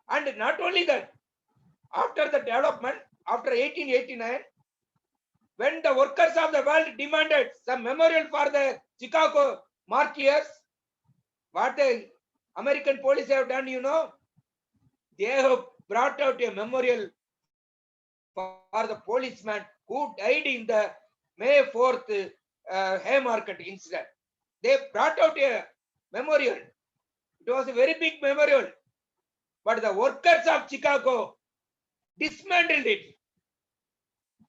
And not only that, after the development, after 1889, when the workers of the world demanded some memorial for the Chicago martyrs, what the American police have done, you know, they have brought out a memorial for the policeman who died in the May 4th Haymarket incident. They brought out a memorial. It was a very big memorial. But the workers of Chicago dismantled it.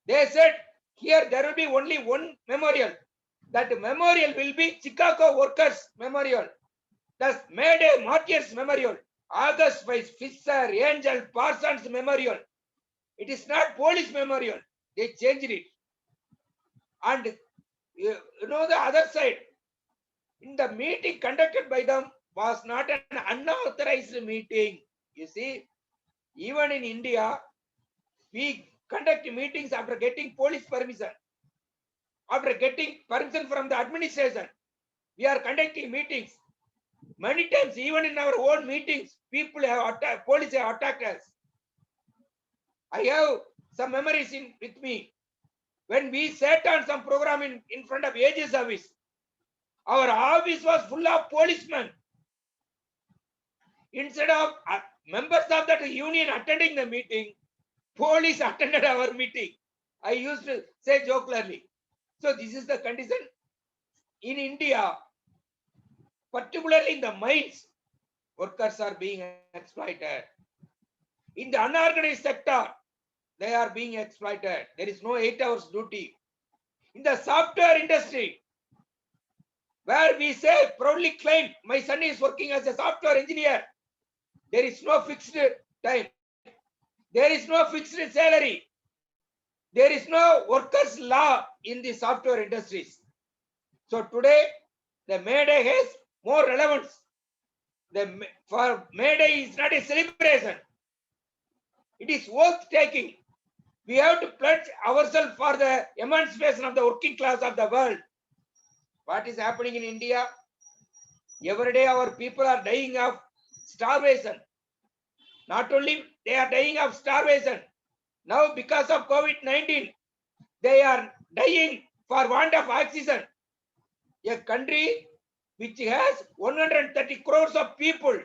They said, here there will be only one memorial. That memorial will be Chicago Workers Memorial. Thus, May Day Martyrs Memorial. August 5, Fisher, Angel, Parsons Memorial. It is not Police Memorial. They changed it. And you know the other side, in the meeting conducted by them was not an unauthorized meeting. You see, even in India, we conduct meetings after getting police permission. After getting permission from the administration, we are conducting meetings. Many times, even in our own meetings, people have attacked, police have attacked us. I have some memories with me. When we sat on some program in front of AG service, our office was full of policemen. Instead of members of that union attending the meeting, police attended our meeting. I used to say jokingly. So this is the condition in India, particularly in the mines, workers are being exploited. In the unorganized sector, they are being exploited. There is no 8 hours duty. In the software industry, where we say, proudly claim, my son is working as a software engineer. There is no fixed time. There is no fixed salary. There is no workers' law in the software industries. So today, the May Day has more relevance. For May Day is not a celebration. It is worth taking. We have to pledge ourselves for the emancipation of the working class of the world. What is happening in India? Every day our people are dying of starvation. Not only they are dying of starvation, now because of COVID-19, they are dying for want of oxygen. A country which has 130 crores of people,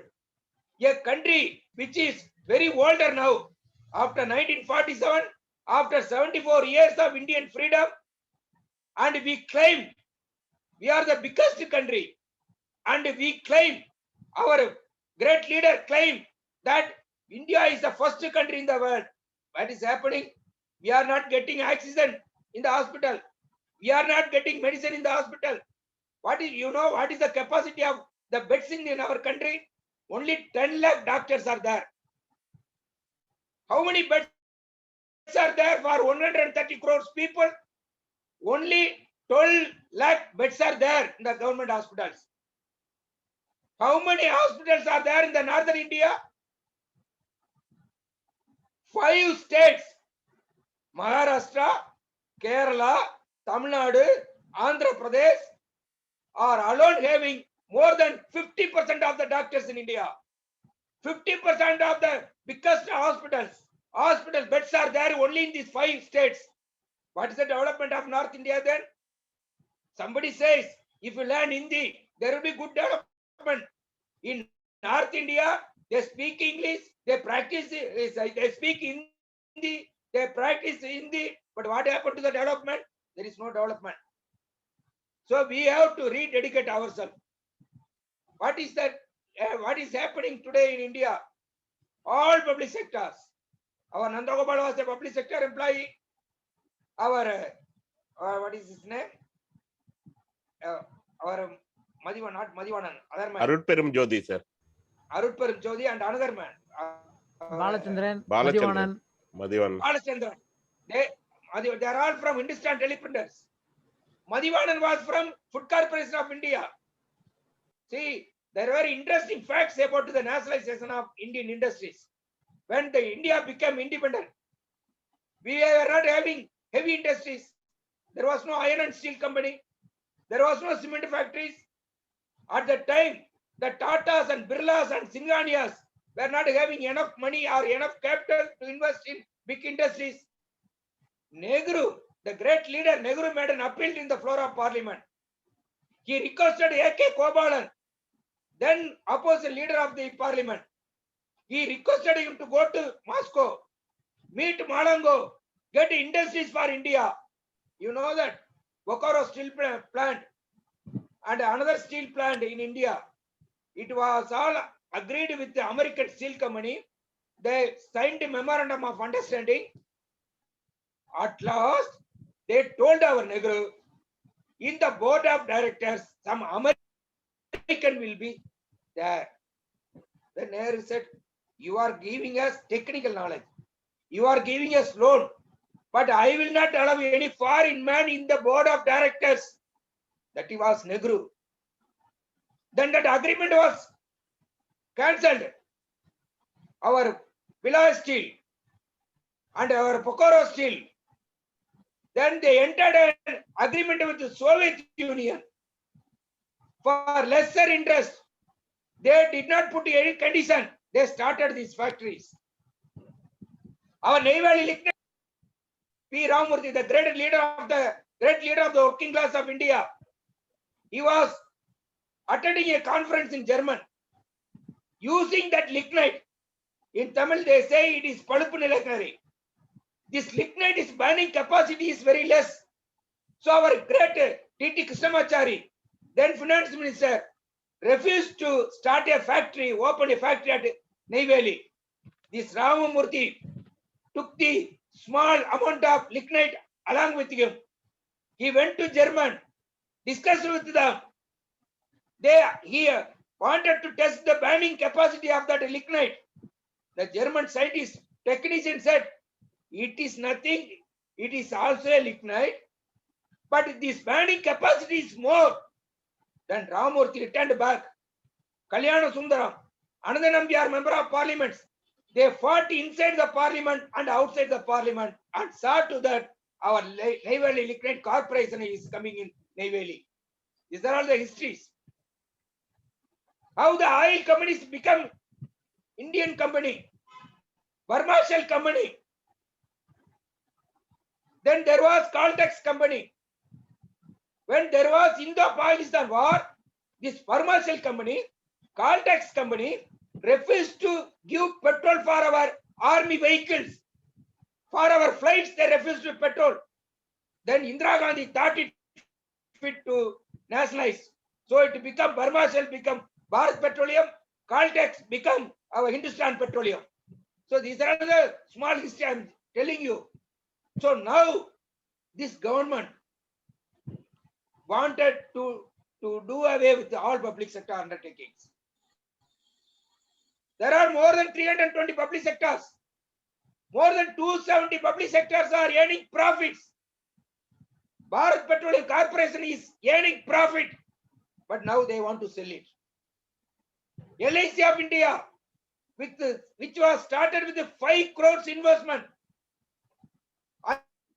a country which is very older now, after 1947, after 74 years of Indian freedom, and we claim we are the biggest country, and we claim, our great leader claimed that India is the first country in the world. What is happening? We are not getting oxygen in the hospital. We are not getting medicine in the hospital. What is the capacity of the beds in our country? Only 10 lakh doctors are there. How many beds are there for 130 crores people? Only 12 lakh beds are there in the government hospitals. How many hospitals are there in the northern India? 5 states, Maharashtra, Kerala, Tamil Nadu, Andhra Pradesh, are alone having more than 50% of the doctors in India. 50% of the biggest hospital beds are there only in these 5 states. What is the development of North India then? Somebody says, if you learn Hindi, there will be good development. In North India, they speak English, they practice, they speak Hindi, they practice Hindi, but what happened to the development? There is no development. So we have to rededicate ourselves. What is that? What is happening today in India? All public sectors. Our Nandagopal was a public sector employee. Our what is his name? Our Madhivanan, not Madhivanan, other man. Arutperum Jyoti, sir. Arutperum Jyoti and another man. Balachandran, Balachandran. Madhivanan. Balachandran. They are all from Hindustan Teleprinters. Madhivanan was from Food Corporation of India. See, there were interesting facts about the nationalization of Indian industries. When the India became independent, we were not having heavy industries. There was no iron and steel company. There was no cement factories. At that time, the Tatas and Birlas and Singhanias were not having enough money or enough capital to invest in big industries. Nehru, the great leader, Nehru made an appeal in the floor of parliament. He requested A.K. Kobalan, then opposite leader of the parliament. He requested him to go to Moscow, meet Malango, get industries for India. You know that Bokaro steel plant and another steel plant in India. It was all agreed with the American Steel Company. They signed a memorandum of understanding. At last, they told our Nehru, in the board of directors, some American will be there. Then Nehru said, you are giving us technical knowledge. You are giving us loan. But I will not allow any foreign man in the board of directors. That was Nehru. Then that agreement was cancelled. Our Villa Steel and our Bokaro Steel. Then they entered an agreement with the Soviet Union for lesser interest. They did not put any condition. They started these factories. Our Neyveli lignite, P. Ramamurthy, the great leader of the working class of India, he was attending a conference in German, using that lignite. In Tamil, they say it is Paluppu Nilakari. This lignite is burning capacity is very less. So our great T.T. Krishnamachari, then finance minister, refused to start a factory, open a factory at Neyveli. This Ramamurthy took the small amount of lignite along with him. He went to German, discussed with them. He wanted to test the burning capacity of that lignite. The German scientist, technician said, it is nothing, it is also a lignite, but this burning capacity is more. Then Ramamurthy returned back. Kalyana Sundaram, another Nambiar member of parliament, they fought inside the parliament and outside the parliament and saw to that our Neyveli Lignite Corporation is coming in Neyveli. These are all the histories. How the oil companies become Indian company, Burma Shell company. Then there was Caltex company. When there was Indo-Pakistan war, this Burma Shell company, Caltex company, refused to give petrol for our army vehicles. For our flights, they refused to petrol. Then Indira Gandhi thought it fit to nationalize. So it become Burma Shell become Bharat Petroleum, Caltex become our Hindustan Petroleum. So these are the small history I'm telling you. So now this government wanted to do away with all public sector undertakings. There are more than 320 public sectors. More than 270 public sectors are earning profits. Bharat Petroleum Corporation is earning profit, but now they want to sell it. LIC of India, which was started with a 5 crores investment.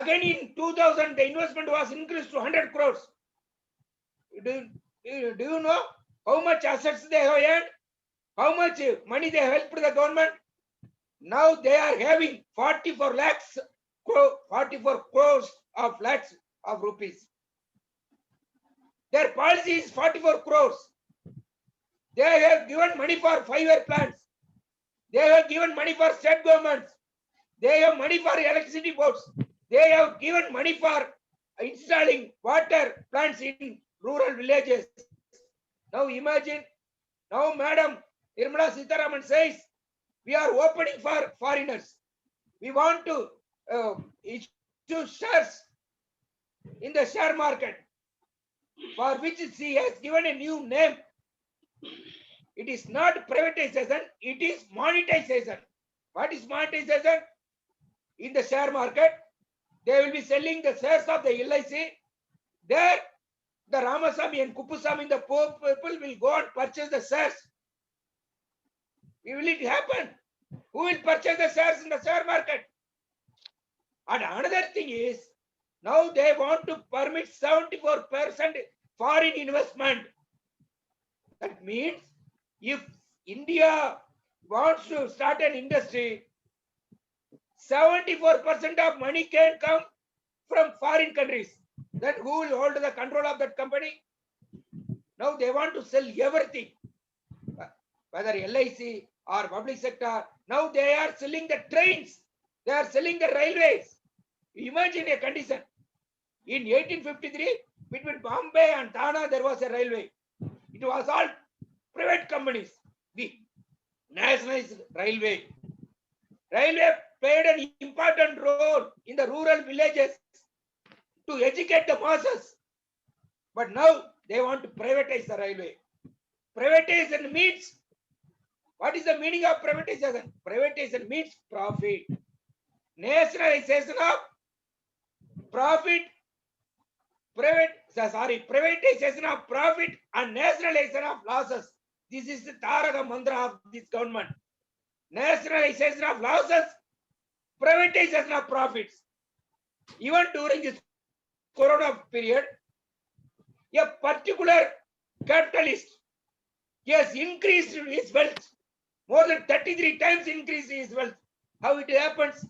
Again in 2000, the investment was increased to 100 crores. Do you know how much assets they have earned? How much money they helped the government? Now they are having 44 crores of rupees. Their policy is 44 crores. They have given money for 5-year plans. They have given money for state governments. They have money for electricity boards. They have given money for installing water plants in rural villages. Now imagine, now Madam Nirmala Sitharaman says, we are opening for foreigners. We want to issue shares in the share market, for which she has given a new name. It is not privatization, it is monetization. What is monetization? In the share market, they will be selling the shares of the LIC. There, the Ramasamy and Kuppusamy, the poor people will go and purchase the shares. Will it happen? Who will purchase the shares in the share market? And another thing is, now they want to permit 74% foreign investment. That means if India wants to start an industry, 74% of money can come from foreign countries. Then who will hold the control of that company? Now they want to sell everything, whether LIC or public sector. Now they are selling the trains. They are selling the railways. Imagine a condition. In 1853, between Bombay and Thana, there was a railway. It was all private companies. The nationalized railway. Railway played an important role in the rural villages to educate the masses. But now they want to privatize the railway. Privatization means, what is the meaning of privatization? Privatization means profit. Nationalization of profit, privatization of profit and nationalization of losses. This is the Taraka mantra of this government. Nationalization of losses, privatization of profits. Even during this Corona period, a particular capitalist, He has increased his wealth. More than 33 times increased his wealth. How it happens?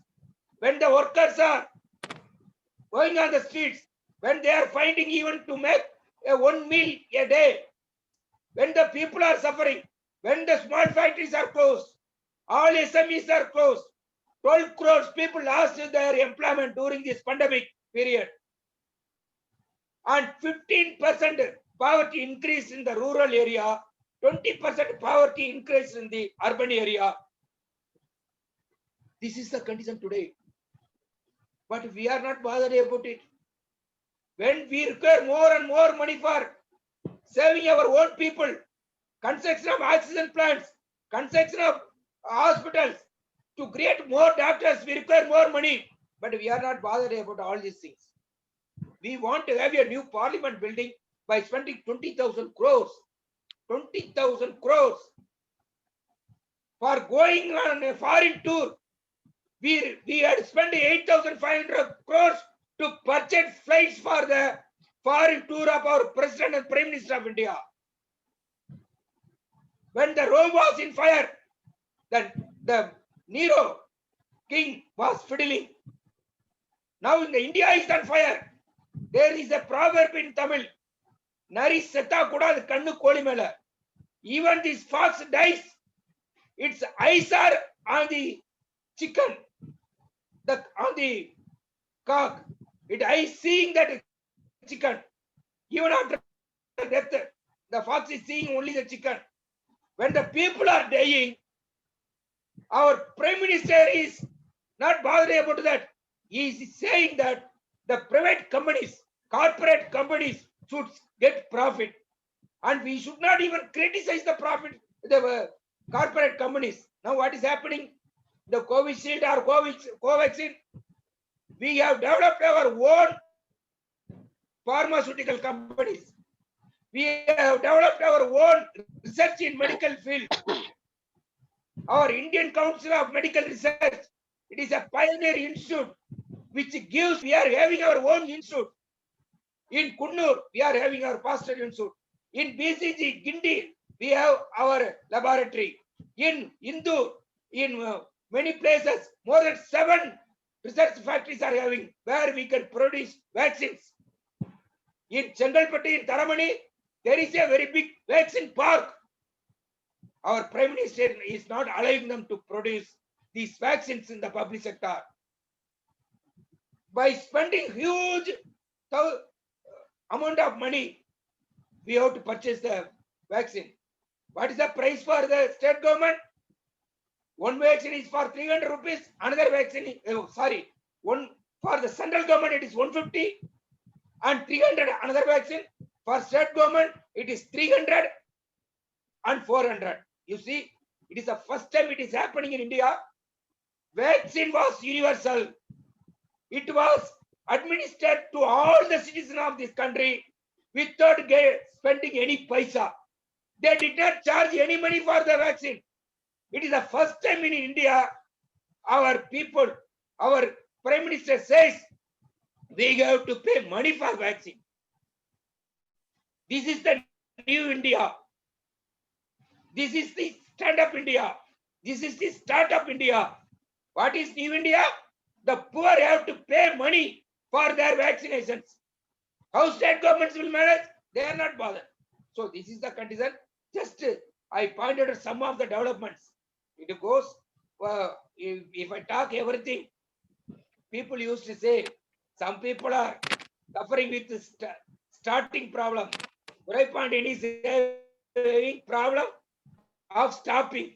When the workers are going on the streets, when they are finding even to make a 1 meal a day, when the people are suffering, when the small factories are closed, all SMEs are closed, 12 crores people lost their employment during this pandemic period. And 15% poverty increase in the rural area, 20% poverty increase in the urban area. This is the condition today. But we are not bothered about it. When we require more and more money for saving our own people, construction of oxygen plants, construction of hospitals, to create more doctors, we require more money. But we are not bothered about all these things. We want to have a new parliament building by spending 20,000 crores. 20,000 crores for going on a foreign tour. We had spent 8,500 crores to purchase flights for the foreign tour of our President and Prime Minister of India. When the Rome was in fire, the Nero king was fiddling. Now in the India is on fire. There is a proverb in Tamil. Nari setta kuda kannu koli mela. Even this fox dies, its eyes are on the chicken, on the cock. It eyes seeing that chicken. Even after death, the fox is seeing only the chicken. When the people are dying, our Prime Minister is not bothered about that. He is saying that the private companies, corporate companies should get profit. And we should not even criticize the profit, the corporate companies. Now what is happening? The Covishield or Covaxin, we have developed our own pharmaceutical companies. We have developed our own research in medical field. Our Indian Council of Medical Research, it is a pioneer institute which gives, we are having our own institute. In Kunnur, we are having our Pasteur Institute. In BCG, Gindi, we have our laboratory. In Indur, in many places, more than 7 research factories are having where we can produce vaccines. In Chengalpatti, in Taramani, there is a very big vaccine park. Our Prime Minister is not allowing them to produce these vaccines in the public sector. By spending huge amount of money, we have to purchase the vaccine. What is the price for the state government? One vaccine is for 300 rupees. Another vaccine, one for the central government it is 150 and 300 another vaccine. For state government it is 300 and 400. You see, it is the first time it is happening in India. Vaccine was universal. It was administered to all the citizens of this country without spending any paisa. They did not charge any money for the vaccine. It is the first time in India, our people, our Prime Minister says, we have to pay money for vaccine. This is the new India. This is the stand-up India. This is the start-up India. What is new India? The poor have to pay money for their vaccinations. How state governments will manage? They are not bothered. So this is the condition. Just I pointed out some of the developments. It goes, if I talk everything, people used to say, some people are suffering with the starting problem. Uraipandian is having problem of stopping.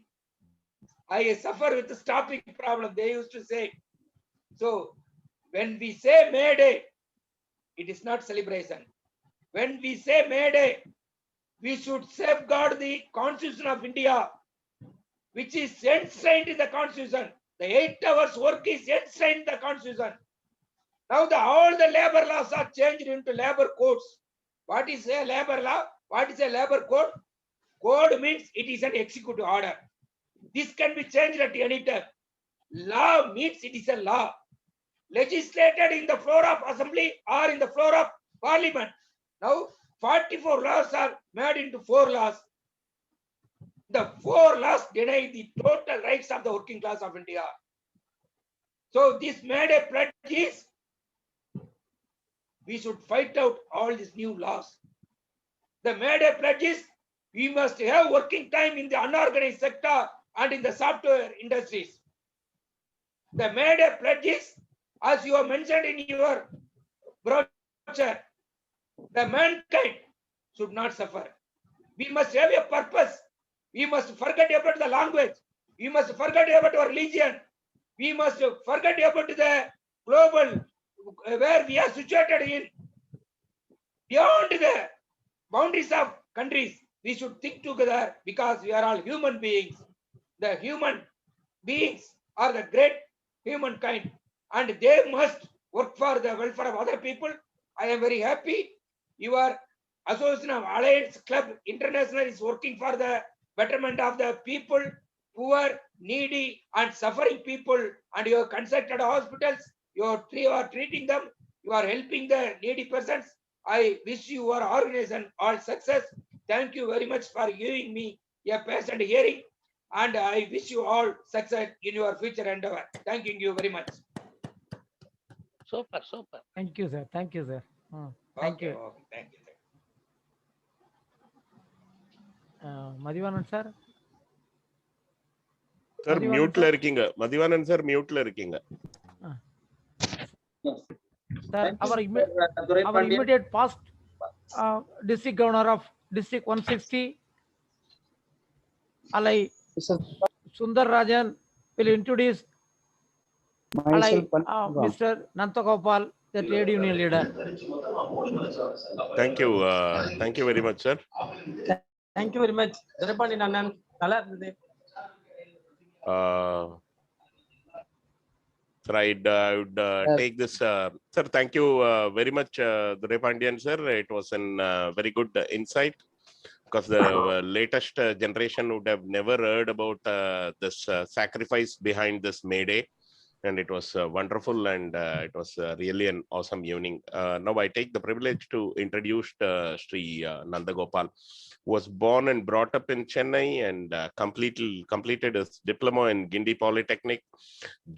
I suffer with the stopping problem, they used to say. So when we say May Day, it is not celebration. When we say May Day, we should safeguard the Constitution of India, which is enshrined in the Constitution. The 8 hours work is enshrined in the Constitution. Now all the labor laws are changed into labor codes. What is a labor law? What is a labor code? Code means it is an executive order. This can be changed at any time. Law means it is a law. Legislated in the floor of assembly or in the floor of parliament. Now 44 laws are made into 4 laws. The 4 laws deny the total rights of the working class of India. So this made a pledge is we should fight out all these new laws. The made a pledge is we must have working time in the unorganized sector and in the software industries. The made a pledge is, as you have mentioned in your brochure, the mankind should not suffer. We must have a purpose. We must forget about the language. We must forget about our religion. We must forget about the global where we are situated in. Beyond the boundaries of countries, we should think together because we are all human beings. The human beings are the great humankind and they must work for the welfare of other people. I am very happy your Association of Alliance Club International is working for the betterment of the people, poor, needy and suffering people, and you have constructed hospitals, you are treating them, you are helping the needy persons. I wish your organization all success. Thank you very much for giving me a patient hearing, and I wish you all success in your future endeavor. Thanking you very much. Super, super. Thank you, sir. Thank you, sir. Thank you. Okay, thank you. Madhivanan sir. Sir, Madhivanan mute-ல sir. இருக்கீங்க. Mathivanan sir mute-ல இருக்கீங்க. Sir, our immediate past district governor of district 160, Alai Sundar Rajan will introduce Alai Mr. Nantagopal, the trade union leader. Thank you. Thank you very much, sir. Thank you very much. Durapandi Nannan, நல்லா இருந்தது. Sir, I would take this. Sir, thank you very much, Durepandian sir. It was a very good insight because the latest generation would have never heard about this sacrifice behind this May Day. And it was wonderful and it was really an awesome evening. Now I take the privilege to introduce Sri Nandagopal, who was born and brought up in Chennai and completed his diploma in Guindy Polytechnic,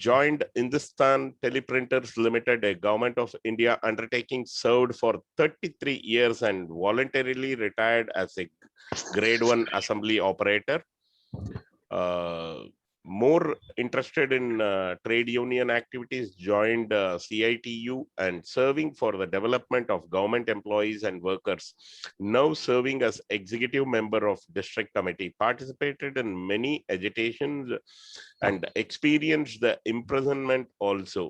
joined Hindustan Teleprinters Limited, a government of India undertaking, served for 33 years and voluntarily retired as a grade 1 assembly operator. More interested in trade union activities, joined CITU and serving for the development of government employees and workers. Now serving as executive member of district committee, participated in many agitations and experienced the imprisonment also.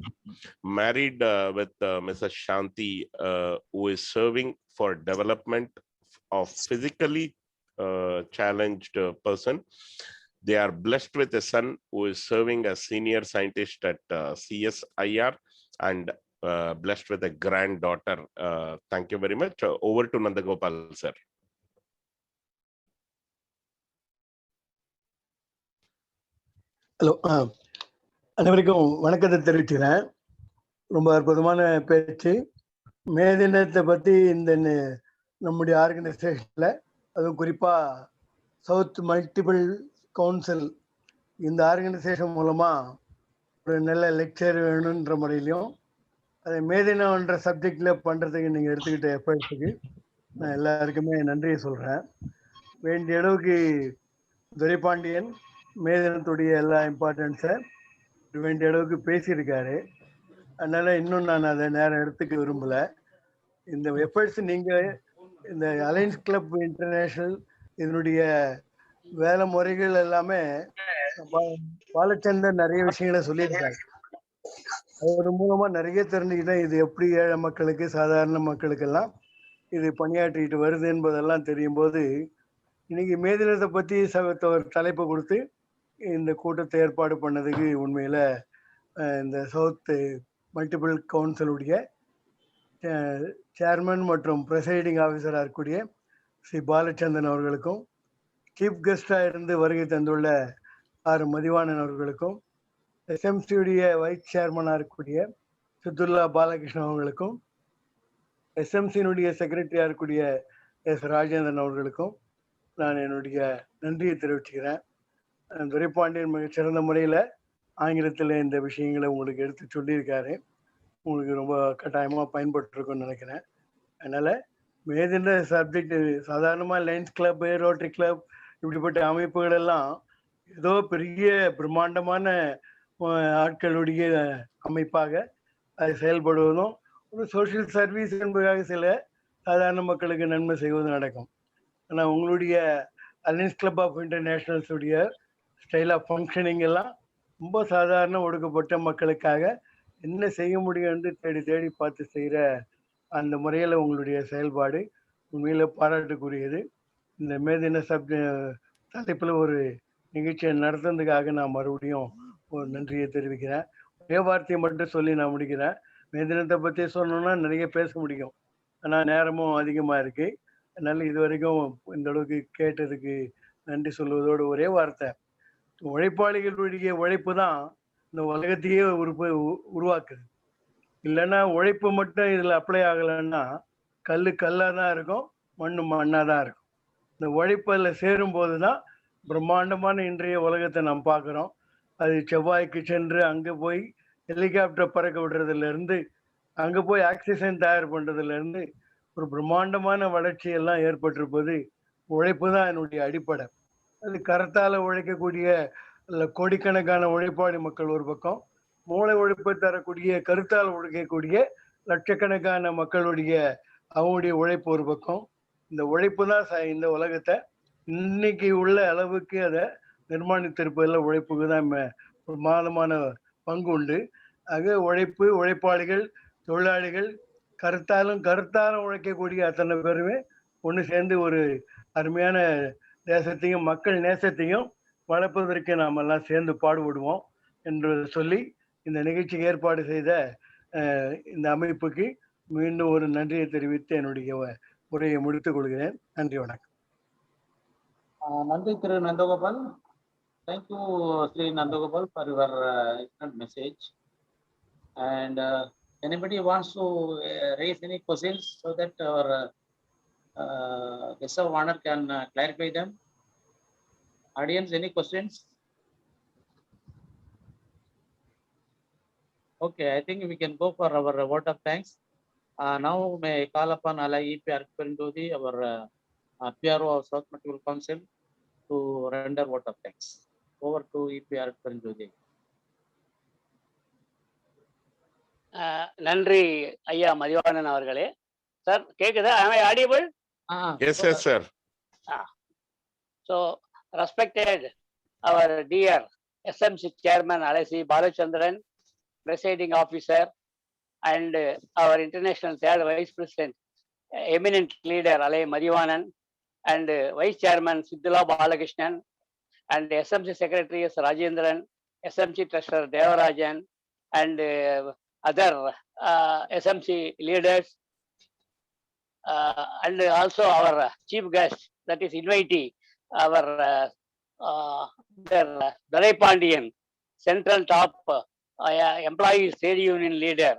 Married with Mrs. Shanti, who is serving for development of physically challenged person. They are blessed with a son who is serving as senior scientist at CSIR and blessed with a granddaughter. Thank you very much. Over to Nandagopal, sir. Hello, அனைவருக்கும் வணக்கத்தை தெரிவிச்சுக்கிறேன். ரொம்ப அற்புதமான பேச்சு. மே தினத்தை பற்றி இந்த நம்முடைய ஆர்கனைசேஷனில், அதுவும் குறிப்பாக சவுத் மல்டிபிள் கவுன்சில் இந்த ஆர்கனைசேஷன் மூலமாக ஒரு நல்ல லெக்சர் வேணுன்ற முறையிலையும் அதை மேதினம்ன்ற சப்ஜெக்டில் பண்ணுறதுக்கு நீங்கள் எடுத்துக்கிட்ட எஃபர்ட்ஸுக்கு நான் எல்லாருக்குமே நன்றியை சொல்கிறேன். வேண்டிய அளவுக்கு துரைபாண்டியன் மேதினத்துடைய எல்லா இம்பார்ட்டன்ஸை வேண்டிய அளவுக்கு பேசியிருக்காரு. அதனால் இன்னும் நான் அதை நேரம் எடுத்துக்க விரும்பலை. இந்த எஃபர்ட்ஸ் நீங்கள் இந்த அலையன்ஸ் கிளப் இன்டர்நேஷ்னல் இதனுடைய வேலை முறைகள் எல்லாமே பாலச்சந்தர் நிறைய விஷயங்களை சொல்லியிருக்காங்க. அது மூலமா நிறைய தெரிஞ்சுக்கிட்டேன். இது எப்படி ஏழை மக்களுக்கு, சாதாரண மக்களுக்கெல்லாம் இது பணியாற்றிட்டு வருது என்பதெல்லாம் தெரியும் போது இன்னைக்கு மே தினத்தை பற்றி ஒரு தலைப்பை கொடுத்து இந்த கூட்டத்தை ஏற்பாடு பண்ணதுக்கு உண்மையில இந்த சவுத் மல்டிபிள் கவுன்சிலுடைய சேர்மன் மற்றும் ப்ரெசைடிங் ஆஃபீஸராக இருக்கக்கூடிய ஸ்ரீ பாலச்சந்திரன் அவர்களுக்கும், சீஃப் கெஸ்டாக இருந்து வருகை தந்துள்ள ஆர் மதிவாணன் அவர்களுக்கும், எஸ்எம்சியுடைய வைஸ் சேர்மனாக இருக்கக்கூடிய சித்துல்லா பாலகிருஷ்ணன் அவர்களுக்கும், எஸ்எம்சியினுடைய செக்ரட்டரியாக இருக்கக்கூடிய எஸ் ராஜேந்திரன் அவர்களுக்கும், நான் என்னுடைய நன்றியை தெரிவிச்சுக்கிறேன். துரைபாண்டியன் மிகச்சிறந்த முறையில் ஆங்கிலத்தில் இந்த விஷயங்களை உங்களுக்கு எடுத்து சொல்லியிருக்காரு. உங்களுக்கு ரொம்ப கட்டாயமாக பயன்பட்டுருக்குன்னு நினைக்கிறேன். அதனால் மேதின சப்ஜெக்ட் சாதாரணமாக லயன்ஸ் கிளப்பு, ரோட்டரி கிளப் இப்படிப்பட்ட அமைப்புகள் எல்லாம் ஏதோ பெரிய பிரம்மாண்டமான ஆட்களுடைய அமைப்பாக அது செயல்படுவதும் ஒரு சோஷியல் சர்வீஸ் என்பதாக சில சாதாரண மக்களுக்கு நன்மை செய்வதும் நடக்கும். ஆனால் உங்களுடைய அலையன்ஸ் கிளப் ஆஃப் இன்டர்நேஷனல்ஸுடைய ஸ்டைல் ஆஃப் ஃபங்க்ஷனிங் எல்லாம் ரொம்ப சாதாரண ஒடுக்கப்பட்ட மக்களுக்காக என்ன செய்ய முடியும் என்று தேடி தேடி பார்த்து செய்கிற அந்த முறையில் உங்களுடைய செயல்பாடு உண்மையில் பாராட்டுக்குரியது. இந்த மேதின தலைப்பில் ஒரு நிகழ்ச்சியை நடத்துறதுக்காக நான் மறுபடியும் ஒரு நன்றியை தெரிவிக்கிறேன். ஒரே வார்த்தையை மட்டும் சொல்லி நான் முடிக்கிறேன். மேதினத்தை பற்றி சொல்லணும்னா நிறைய பேச முடியும், ஆனால் நேரமும் அதிகமாக இருக்கு. அதனால இது வரைக்கும் இந்த அளவுக்கு கேட்டதுக்கு நன்றி சொல்வதோடு ஒரே வார்த்தை, உழைப்பாளிகளுடைய உழைப்பு தான் இந்த உலகத்தையே உருவாக்குது. இல்லைன்னா உழைப்பு மட்டும் இதில் அப்ளை ஆகலைன்னா கல்லாக தான் இருக்கும், மண்ணாக தான் இருக்கும். இந்த உழைப்பில் சேரும் போது தான் பிரம்மாண்டமான இன்றைய உலகத்தை நாம் பார்க்குறோம். அது செவ்வாய்க்கு சென்று அங்கே போய் ஹெலிகாப்டர் பறக்க விடுறதுலேருந்து, அங்கே போய் ஆக்சிஜன் தயார் பண்ணுறதுலேருந்து ஒரு பிரம்மாண்டமான வளர்ச்சி எல்லாம் ஏற்பட்டிருப்பது உழைப்பு தான் என்னுடைய அடிப்படை. அது கரத்தால் உழைக்கக்கூடிய கோடிக்கணக்கான உழைப்பாளி மக்கள் ஒரு பக்கம், மூளை உழைப்பை தரக்கூடிய கருத்தால் உழைக்கக்கூடிய லட்சக்கணக்கான மக்களுடைய அவங்களுடைய உழைப்பு ஒரு பக்கம். இந்த உழைப்பு தான் இந்த உலகத்தை இன்னைக்கு உள்ள அளவுக்கு அதை நிர்மாணித்திருப்பதில் உழைப்புக்கு தான் பிரமாதமான பங்கு உண்டு. ஆக உழைப்பு, உழைப்பாளிகள், தொழிலாளிகள், கருத்தாலும் உழைக்கக்கூடிய அத்தனை பேருமே ஒன்று சேர்ந்து ஒரு அருமையான தேசத்தையும் மக்கள் நேசத்தையும் வளர்ப்பதற்கு நாம் எல்லாம் சேர்ந்து பாடுபடுவோம் என்று சொல்லி இந்த நிகழ்ச்சிக்கு ஏற்பாடு செய்த இந்த அமைப்புக்கு மீண்டும் ஒரு நன்றியை தெரிவித்து என்னுடைய உரையை முடித்துக் கொள்கிறேன். நன்றி, வணக்கம். நன்றி திரு Nandagopal. Thank you, Sri Nandagopal, for your excellent message. And anybody wants to raise any questions so that our guest of honor can clarify them? Audience, any questions? Okay, I think we can go for our vote of thanks. Now may I call upon Alai E.P. Arpindodi, our PRO of South Multiple Council, to render vote of thanks. Over to E.P. Arpindodi. நன்றி ஐயா மதிவாணன் அவர்களே. Sir கேக்குதா? Am I audible? Yes, sir. So respected our dear SMC chairman Alai C. Balachandran, presiding officer, and our international third vice president, eminent leader Alai Madhivanan, and vice chairman Siddula Balakrishnan, and SMC secretary is Rajendran, SMC treasurer Devarajan, and other SMC leaders, and also our chief guest, that is invitee, our Dorai central top employees trade union leader,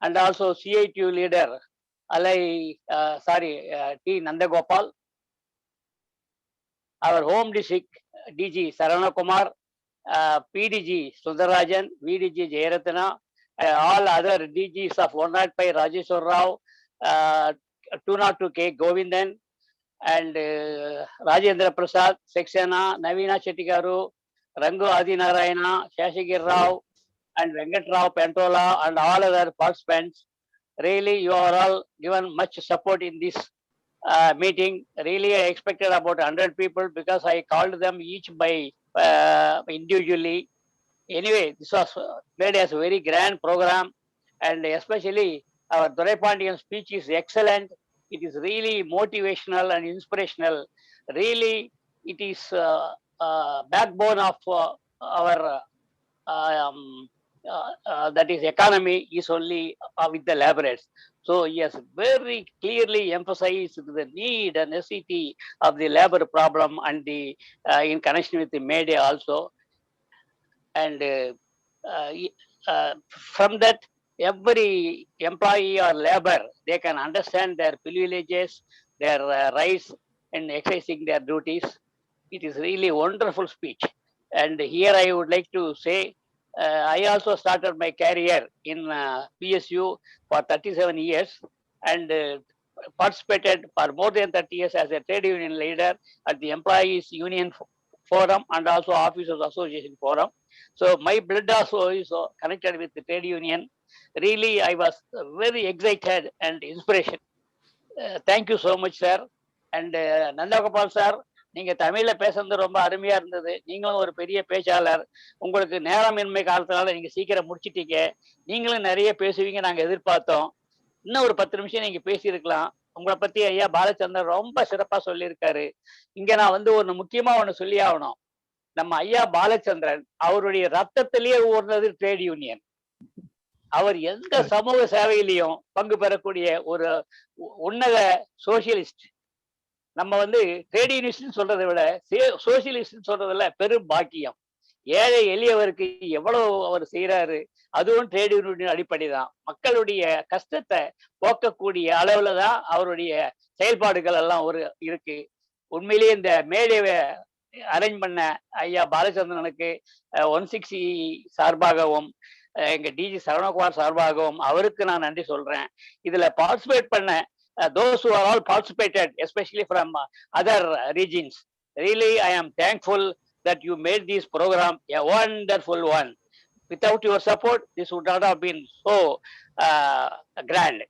and also CITU leader T. Nandagopal, our home district DG Sarana Kumar, PDG Sundarajan, VDG Jayaratna, all other DGs of 105 Rajeshwar Rao, 202 K Govindan, and Rajendra Prasad, Saxena, Navina Chettigaru, Rangu Adinarayana, Shashigir Rao, and Venkat Rao Pentola, and all other participants. Really, you are all given much support in this meeting. Really, I expected about 100 people because I called them each by individually. Anyway, this was made as a very grand program, and especially our Dorai speech is excellent. It is really motivational and inspirational. Really, it is backbone of our that is economy is only with the laborers. So he has very clearly emphasized the need and necessity of the labor problem and the in connection with the media also. And from that, every employee or labor, they can understand their privileges, their rights, and exercising their duties. It is really a wonderful speech. And here I would like to say, I also started my career in PSU for 37 years and participated for more than 30 years as a trade union leader at the Employees Union Forum and also Officers Association Forum. So my blood also is connected with the trade union. Really, I was very excited and inspiration. Thank you so much, sir. And Nandagopal sir, நீங்க தமிழ்ல பேசுறது ரொம்ப அருமையா இருந்தது. நீங்களும் ஒரு பெரிய பேச்சாளர். உங்களுக்கு நேரமின்மை காலத்தினால நீங்க சீக்கிரம் முடிச்சிட்டீங்க. நீங்களும் நிறைய பேசுவீங்க நாங்க எதிர்பார்த்தோம். இன்னும் ஒரு 10 நிமிஷம் நீங்க பேசியிருக்கலாம். உங்களை பத்தி ஐயா பாலச்சந்தர் ரொம்ப சிறப்பா சொல்லியிருக்காரு. இங்க நான் வந்து ஒண்ணு முக்கியமா ஒண்ணு சொல்லி ஆகணும். நம்ம ஐயா பாலச்சந்திரன் அவருடைய ரத்தத்திலேயே ஊர்னது ட்ரேட் யூனியன். அவர் எந்த சமூக சேவையிலையும் பங்கு பெறக்கூடிய ஒரு உன்னத சோசியலிஸ்ட். நம்ம வந்து ட்ரேட் யூனியன் சொல்றதை விட சோசியலிஸ்ட் சொல்றதுல பெரும் பாக்கியம். ஏழை எளியவருக்கு எவ்வளவு அவர் செய்யறாரு, அதுவும் ட்ரேட் யூனியன் அடிப்படை தான். மக்களுடைய கஷ்டத்தை போக்கக்கூடிய அளவுல தான் அவருடைய செயல்பாடுகள் எல்லாம் இருக்கு. உண்மையிலேயே இந்த மேடையை அரேஞ்ச் பண்ண ஐயா பாலச்சந்திரனுக்கு 160 சார்பாகவும் எங்க டிஜி சரவணகுமார் சார்பாகவும் அவருக்கு நான் நன்றி சொல்றேன். இதுல பார்ட்டிசிபேட் பண்ண those who are all participated, especially from other regions, really I am thankful that you made this program a wonderful one. Without your support, this would not have been so grand.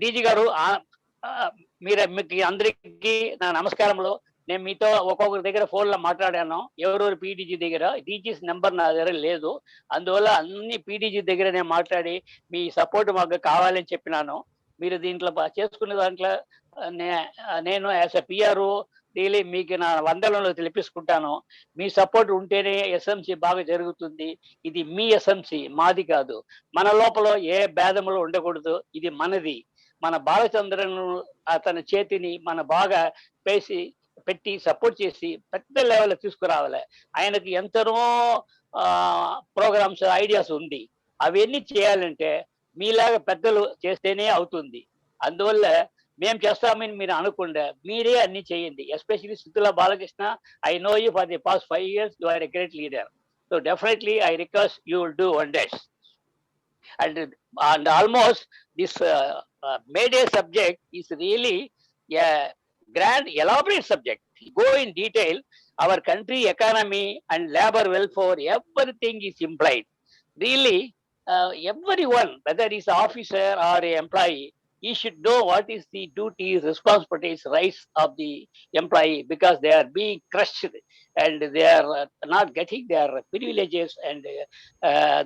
DG garu మీకు అందరికి నా నమస్కారములు. నేను మీతో ఒక్కొక్కరి దగ్గర ఫోన్లో మాట్లాడాను. ఎవరెవరు పీడీజీ దగ్గర డీజీస్ నెంబర్ నా దగ్గర లేదు. అందువల్ల అన్ని పీడీజీ దగ్గర నేను మాట్లాడి మీ సపోర్ట్ మాకు కావాలని చెప్పినాను. మీరు దీంట్లో చేసుకునే దాంట్లో నేను యాజ్ ఎ పిఆర్ఓ రియలీ మీకు నా వందనంలో తెలిపించుకుంటాను. మీ సపోర్ట్ ఉంటేనే ఎస్ఎంసి బాగా జరుగుతుంది. ఇది మీ ఎస్ఎంసి, మాది కాదు. మన లోపల ఏ భేదములు ఉండకూడదు. ఇది మనది. మన బాలచంద్రన్ అతని చేతిని మన బాగా పెట్టి సపోర్ట్ చేసి పెద్ద లెవెల్లో తీసుకురావాలి. ఆయనకి ఎంతనో ప్రోగ్రామ్స్ ఐడియాస్ ఉంది. అవన్నీ చేయాలంటే మీలాగా పెద్దలు చేస్తేనే అవుతుంది. అందువల్ల మేము చేస్తామని మీరు అనుకుంటే మీరే అన్ని చేయండి. Especially Siddula Balakrishna, I know you for the past 5 years. You are a great leader. So definitely I request you will do wonders. And almost this May Day subject is really a grand, elaborate subject. Go in detail. Our country economy and labor welfare, everything is implied. Really, everyone, whether he's an officer or an employee, he should know what is the duties, responsibilities, rights of the employee, because they are being crushed and they are not getting their privileges and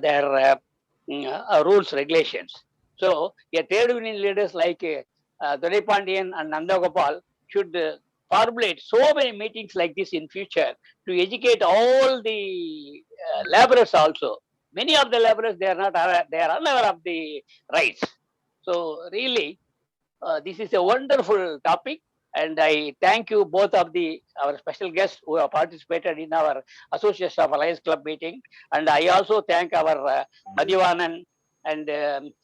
their rules, regulations. So, a trade union leaders like Dole Pandian and Nandagopal should formulate so many meetings like this in future to educate all the laborers also. Many of the laborers, they are unaware of the rights. So, really, this is a wonderful topic. And I thank you both of our special guests who have participated in our Association of Alliance Club meeting. And I also thank our Madhivanan and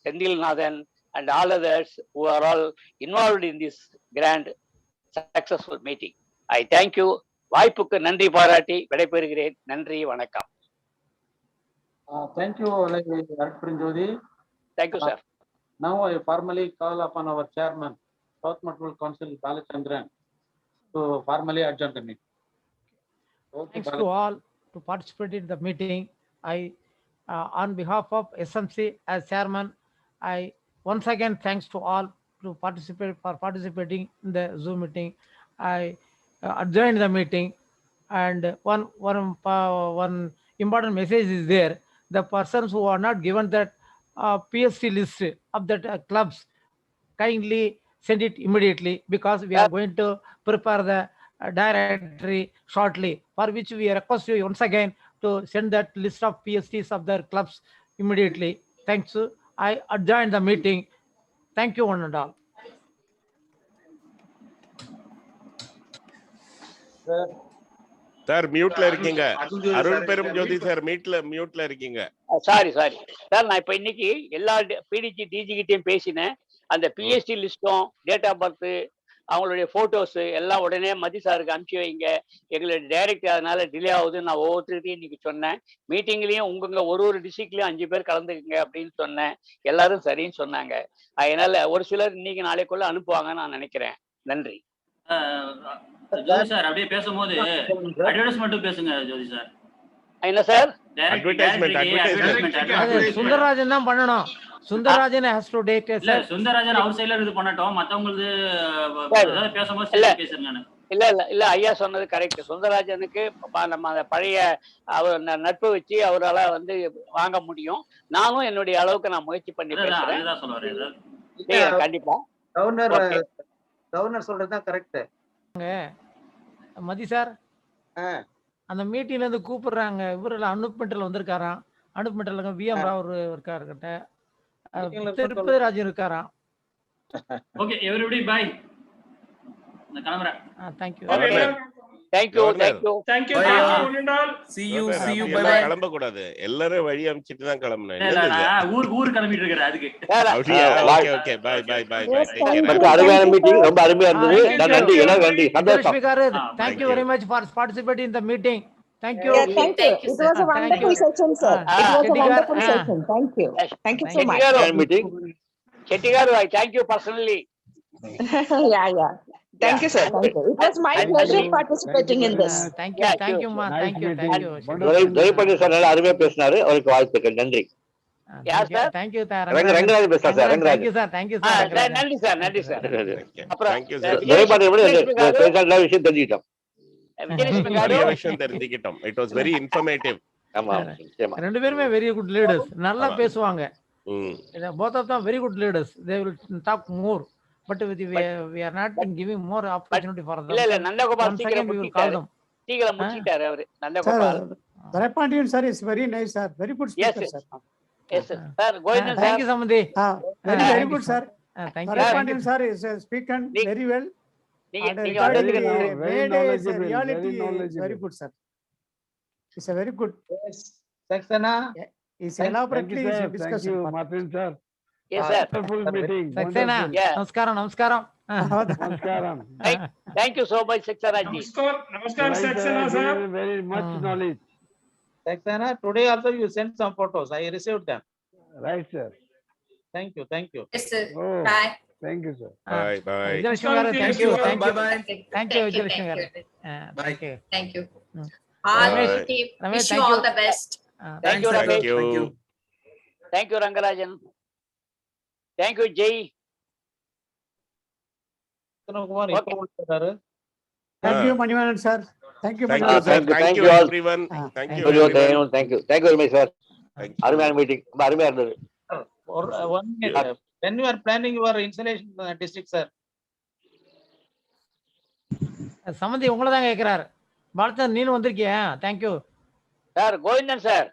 Sendil Nathan and all others who are all involved in this grand successful meeting. I thank you. வாய்ப்புக்கு நன்றி பாராட்டி விடைபெறுகிறேன். நன்றி, வணக்கம். Thank you, Director Jyoti. Thank you, sir. Now I formally call upon our chairman, South Mattul Council, Balachandran, to formally adjourn the meeting. Thanks to all to participate in the meeting. I, on behalf of SMC as chairman, I once again thanks to all to participating in the Zoom meeting. I adjourned the meeting, and one important message is there. The persons who are not given that PSC list of that clubs, kindly send it immediately, because we are going to prepare the directory shortly, for which we request you once again to send that list of PSTs of their clubs immediately. Thanks. I adjourn the meeting. Thank you one and all. Sir மியூட்ல இருக்கீங்க. அருண் பெரும் ஜோதி sir மியூட்ல இருக்கீங்க. Sorry sir, நான் இப்ப இன்னைக்கு எல்லா PDG டிஜி கிட்டையும் பேசினேன். அந்த பிஎஸ்டி லிஸ்ட்டும் டேட் ஆஃப் பர்த் அவங்களுடைய போட்டோஸ் எல்லாம் உடனே மதி சாருக்கு அனுப்பிச்சு வைங்க. எங்களுடைய டைரக்ட் அதனால டிலே ஆகுது. நான் ஒவ்வொருத்தருக்கையும் இன்னைக்கு சொன்னேன். மீட்டிங்லயும் உங்க ஒரு டிஸ்ட்ரிக்ட்லயும் 5 பேர் கலந்துக்குங்க அப்படின்னு சொன்னேன். எல்லாரும் சரின்னு சொன்னாங்க. அதனால ஒரு சிலர் இன்னைக்கு நாளைக்குள்ள அனுப்புவாங்கன்னு நான் நினைக்கிறேன். நன்றி. ஜோதி சார் அப்படியே பேசும்போது அட்வர்டைஸ்மெண்ட் பேசுங்க ஜோதி சார். என்ன சார்? சுந்தரராஜன் தான் பண்ணணும். சுந்தரராஜன் has to date இல்ல சுந்தரராஜன் அவர் சைடுல இது பண்ணட்டும். மத்தவங்களுக்கு பேசும்போது பேசுறேன். இல்ல ஐயா சொன்னது கரெக்ட். சுந்தரராஜனுக்கு நம்ம அந்த பழைய அவர் நட்பு வச்சு அவரால் வந்து வாங்க முடியும். நானும் என்னுடைய அளவுக்கு நான் முயற்சி பண்ணி பேசுறேன். கண்டிப்பா கவர்னர் சொல்றதுதான் கரெக்ட். மதி சார் அந்த மீட்டிங்ல இருந்து கூப்பிடுறாங்க. இவரெல்லாம் அனுப்மெண்டல் வந்திருக்காராம். அனுப்மெண்டல் விஎம் ராவ் இருக்காரு கிட்ட, திருப்பதி ராஜன் இருக்காராம். Okay everybody bye. நான் கிளம்புறேன். थैंक यू கிளம்ப கூடாது. எல்லாரும் வழி அனுப்பிச்சிட்டு தான் கிளம்பணும். ஊர் கிளம்பிட்டு இருக்காரு. அதுக்கு ஓகே பை பை பை அருமையான மீட்டிங், ரொம்ப அருமையா இருந்தது. நன்றி நன்றி சந்தோஷம். Thank you very much for participating in the meeting. Thank you. Yeah, thank you. It was a wonderful session, sir. It was a wonderful session. Thank you so much. Chettigaru, I thank you personally. Yeah. Thank you, sir. Thank you. It was my pleasure participating in this. Thank you ma. Thank you. Jayapandi sir நல்லா அருமையா பேசினாரு. அவருக்கு வாழ்த்துக்கள். நன்றி. Thank you sir. Rangaraj பேசுறா sir. Rangaraj. Thank you sir. நன்றி sir. அப்புறம் Thank you sir. Jayapandi பேசுற விஷயம் தெரிஞ்சிட்டோம். விஷயம் தெரிஞ்சுக்கிட்டோம். It was very informative. ஆமா. ரெண்டு பேருமே very good leaders. நல்லா பேசுவாங்க. Both of them very good leaders. They will talk more. But we are not giving more opportunity for them. இல்ல நந்தகோபால் சீக்கிரம் முடிச்சிட்டாரு அவரு. Nandagopal Parapandian sir is very nice sir. Very good speaker sir. Yes sir. Govindan sir. Thank you Samandhi. Very good sir. Thank you. Parapandian sir is speaking very well. Reality very good sir. It's a very good. Saxena is elaborately discussion. Thank you Martin sir. Yes sir. Wonderful meeting. Saxena. Namaskaram. Thank you so much Saxena ji. Namaskar Saxena sir. Very much knowledge. Saxena, today also you sent some photos. I received them. Right sir. Thank you. Yes sir. Oh, Bye. thank you sir. Bye bye. Thank you. Bye. Thank you Vijayalakshmi garu. Thank you. All the team. Wish you all the best. Thank you Ramesh. Thank you Rangarajan. Thank you Jay. Kumar இப்ப வந்துட்டாரு. Thank you Manivanan sir. Thank you Thank you everyone. Thank you very much sir. அருமையான meeting, ரொம்ப அருமையா இருந்தது. One minute. When you are planning your installation district sir? சமந்தி உங்களை தான் கேட்கிறாரு. பாலச்சந்திரன் நீனும் வந்திருக்கியா? Thank you. Sir Govindan sir.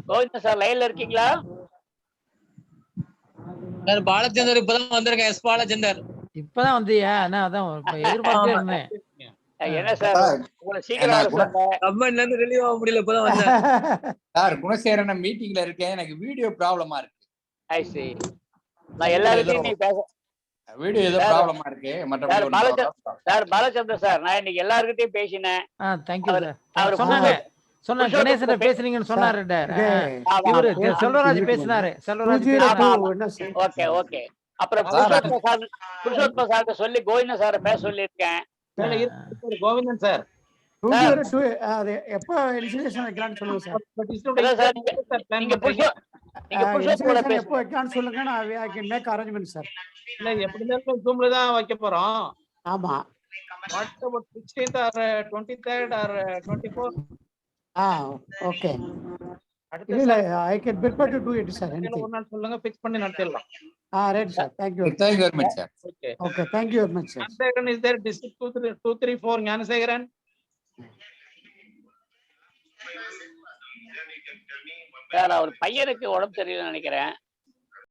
Govindan sir லைன்ல இருக்கீங்களா? சார் பாலச்சந்தர் இப்பதான் வந்திருக்கேன். எஸ் பாலச்சந்தர் இப்பதான் வந்தியா? நான் அதான் எதிர்பார்த்தே இருந்தேன். என்ன சார் உங்களை சீக்கிரம் கம்பெனில இருந்து ரிலீவ் ஆக முடியல, இப்பதான் வந்தேன். சார் குணசேகரன் மீட்டிங்ல இருக்கேன், எனக்கு வீடியோ ப்ராப்ளமா இருக்கு. ஐ see. நான் எல்லார்கிட்டயும் நீ பேச வீடியோ ஏதோ ப்ராப்ளமா இருக்கு. மற்றபடி சார் பாலச்சந்திர சார் நான் இன்னைக்கு எல்லார்கிட்டயும் பேசினேன். thank you sir. சொன்னாங்க கணேசன் பேசுறீங்கன்னு சொன்னாரு. இவரு செல்வராஜ் பேசினாரு. ஓகே. அப்புறம் புருஷோத்ம சார் சொல்லி கோவிந்தன் சார் பேச சொல்லியிருக்கேன். கோவிந்தன் சார் எப்ப இன்ஸ்டாலேஷன் வைக்கலாம்னு சொல்லுங்க சார். நீங்க எப்போ வைக்கலாம்னு சொல்லுங்க. நான் I can make arrangement sir. இல்ல எப்படி இருந்தாலும் ஜூம்ல தான் வைக்க போறோம். ஆமா. What about 16th or 23rd or 24th? Okay. இல்ல I can prepare to do it sir. ஒரு நாள் சொல்லுங்க, ஃபிக்ஸ் பண்ணி நடத்திடலாம். Right sir. thank you very much sir. Okay, thank you very much sir. Gnanasegaran is there, district 234 Gnanasegaran. Sir அவர் பையனுக்கு உடம்பு சரியில்லைன்னு நினைக்கிறேன்.